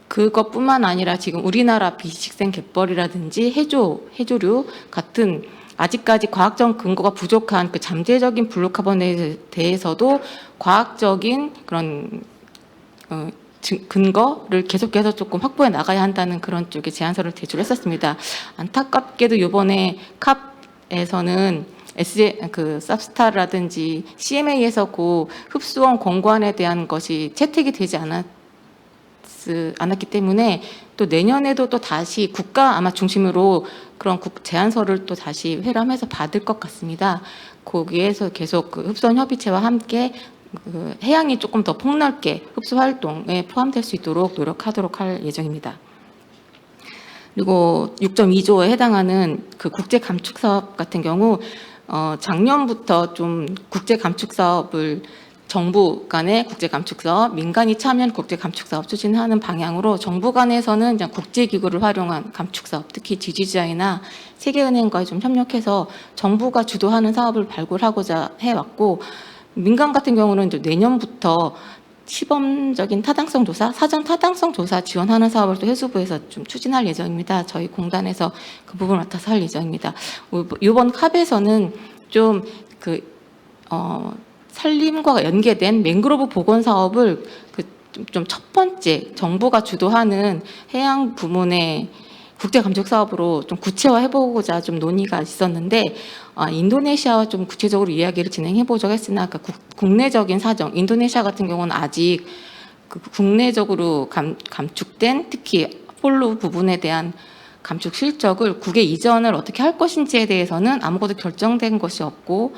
그것뿐만 아니라 지금 우리나라 비식생 갯벌이라든지 해조류 같은 아직까지 과학적 근거가 부족한 잠재적인 블루카본에 대해서도 과학적인 그런 근거를 계속해서 조금 확보해 나가야 한다는 그런 쪽의 제안서를 제출했었습니다. 안타깝게도 이번에 캅에서는 쌉스타라든지 CMA에서 흡수원 권고안에 대한 것이 채택이 되지 않았기 때문에 또 내년에도 또 다시 국가 아마 중심으로 그런 제안서를 또 다시 회람해서 받을 것 같습니다. 거기에서 계속 흡수원 협의체와 함께 해양이 조금 더 폭넓게 흡수 활동에 포함될 수 있도록 노력하도록 할 예정입니다. 그리고 6.2조에 해당하는 국제 감축 사업 같은 경우 작년부터 좀 국제 감축 사업을 정부 간의 국제 감축 사업, 민간이 참여한 국제 감축 사업 추진하는 방향으로 정부 간에서는 국제 기구를 활용한 감축 사업, 특히 GGI나 세계은행과 좀 협력해서 정부가 주도하는 사업을 발굴하고자 해왔고 민간 같은 경우는 이제 내년부터 시범적인 타당성 조사, 사전 타당성 조사 지원하는 사업을 또 해수부에서 좀 추진할 예정입니다. 저희 공단에서 그 부분을 맡아서 할 예정입니다. 이번 캅에서는 좀 산림과 연계된 맹그로브 복원 사업을 좀 첫 번째 정부가 주도하는 해양 부문의 국제 감축 사업으로 좀 구체화해보고자 좀 논의가 있었는데 인도네시아와 좀 구체적으로 이야기를 진행해보자고 했으나 국내적인 사정, 인도네시아 같은 경우는 아직 국내적으로 감축된 특히 폴로 부분에 대한 감축 실적을 국외 이전을 어떻게 할 것인지에 대해서는 아무것도 결정된 것이 없고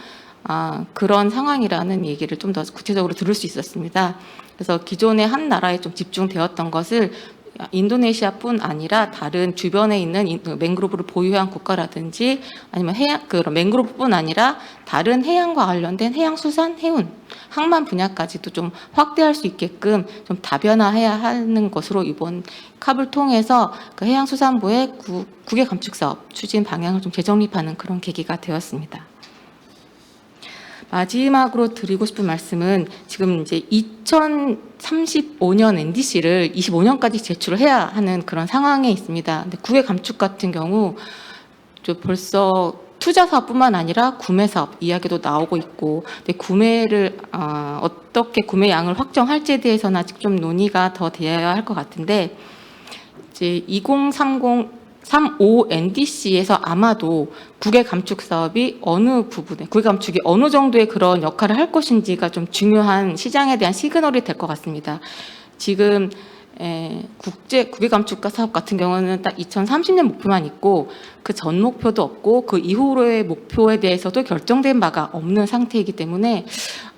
그런 상황이라는 얘기를 좀 더 구체적으로 들을 수 있었습니다. 그래서 기존에 한 나라에 좀 집중되었던 것을 인도네시아뿐 아니라 다른 주변에 있는 맹그로브를 보유한 국가라든지 아니면 그런 맹그로브뿐 아니라 다른 해양과 관련된 해양수산, 해운, 항만 분야까지도 좀 확대할 수 있게끔 좀 다변화해야 하는 것으로 이번 캅을 통해서 그 해양수산부의 국외 감축 사업 추진 방향을 좀 재정립하는 그런 계기가 되었습니다. 마지막으로 드리고 싶은 말씀은 지금 이제 2035년 NDC를 25년까지 제출을 해야 하는 그런 상황에 있습니다. 근데 국외 감축 같은 경우 벌써 투자 사업뿐만 아니라 구매 사업 이야기도 나오고 있고, 근데 구매를 어떻게 구매 양을 확정할지에 대해서는 아직 좀 논의가 더 되어야 할 것 같은데 이제 35 NDC에서 아마도 국외 감축 사업이 어느 부분에, 국외 감축이 어느 정도의 그런 역할을 할 것인지가 좀 중요한 시장에 대한 시그널이 될 것 같습니다. 지금 국외 감축 사업 같은 경우는 딱 2030년 목표만 있고 그 전 목표도 없고 그 이후로의 목표에 대해서도 결정된 바가 없는 상태이기 때문에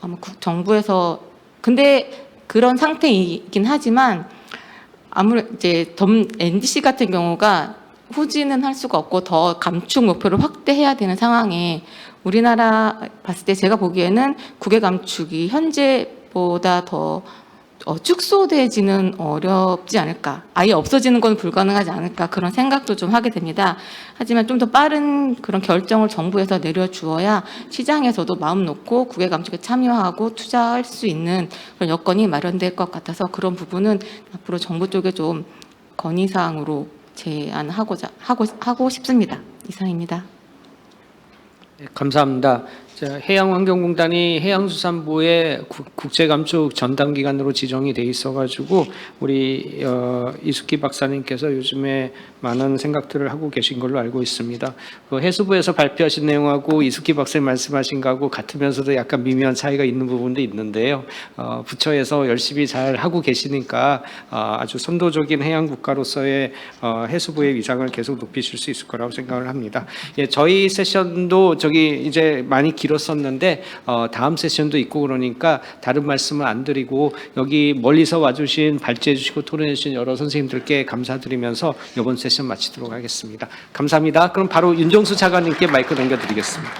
아마 정부에서 근데 그런 상태이긴 하지만 아무래도 이제 NDC 같은 경우가 후진은 할 수가 없고 더 감축 목표를 확대해야 되는 상황에 우리나라 봤을 때 제가 보기에는 국외 감축이 현재보다 더 축소되지는 어렵지 않을까, 아예 없어지는 건 불가능하지 않을까 그런 생각도 좀 하게 됩니다. 하지만 좀 더 빠른 그런 결정을 정부에서 내려주어야 시장에서도 마음 놓고 국외 감축에 참여하고 투자할 수 있는 그런 여건이 마련될 것 같아서 그런 부분은 앞으로 정부 쪽에 좀 건의사항으로 하고 싶습니다. 이상입니다. 네, 감사합니다. 해양환경공단이 해양수산부의 국제감축 전담기관으로 지정이 돼 있어가지고 우리 이숙기 박사님께서 요즘에 많은 생각들을 하고 계신 걸로 알고 있습니다. 그 해수부에서 발표하신 내용하고 이숙기 박사님 말씀하신 거하고 같으면서도 약간 미묘한 차이가 있는 부분도 있는데요. 부처에서 열심히 잘 하고 계시니까 아주 선도적인 해양국가로서의 해수부의 위상을 계속 높이실 수 있을 거라고 생각을 합니다. 예, 저희 세션도 이제 많이 길었었는데 다음 세션도 있고 그러니까 다른 말씀을 안 드리고 여기 멀리서 와주신 발제해 주시고 토론해 주신 여러 선생님들께 감사드리면서 이번 세션 마치도록 하겠습니다. 감사합니다. 그럼 바로 윤정수 차관님께 마이크 넘겨드리겠습니다.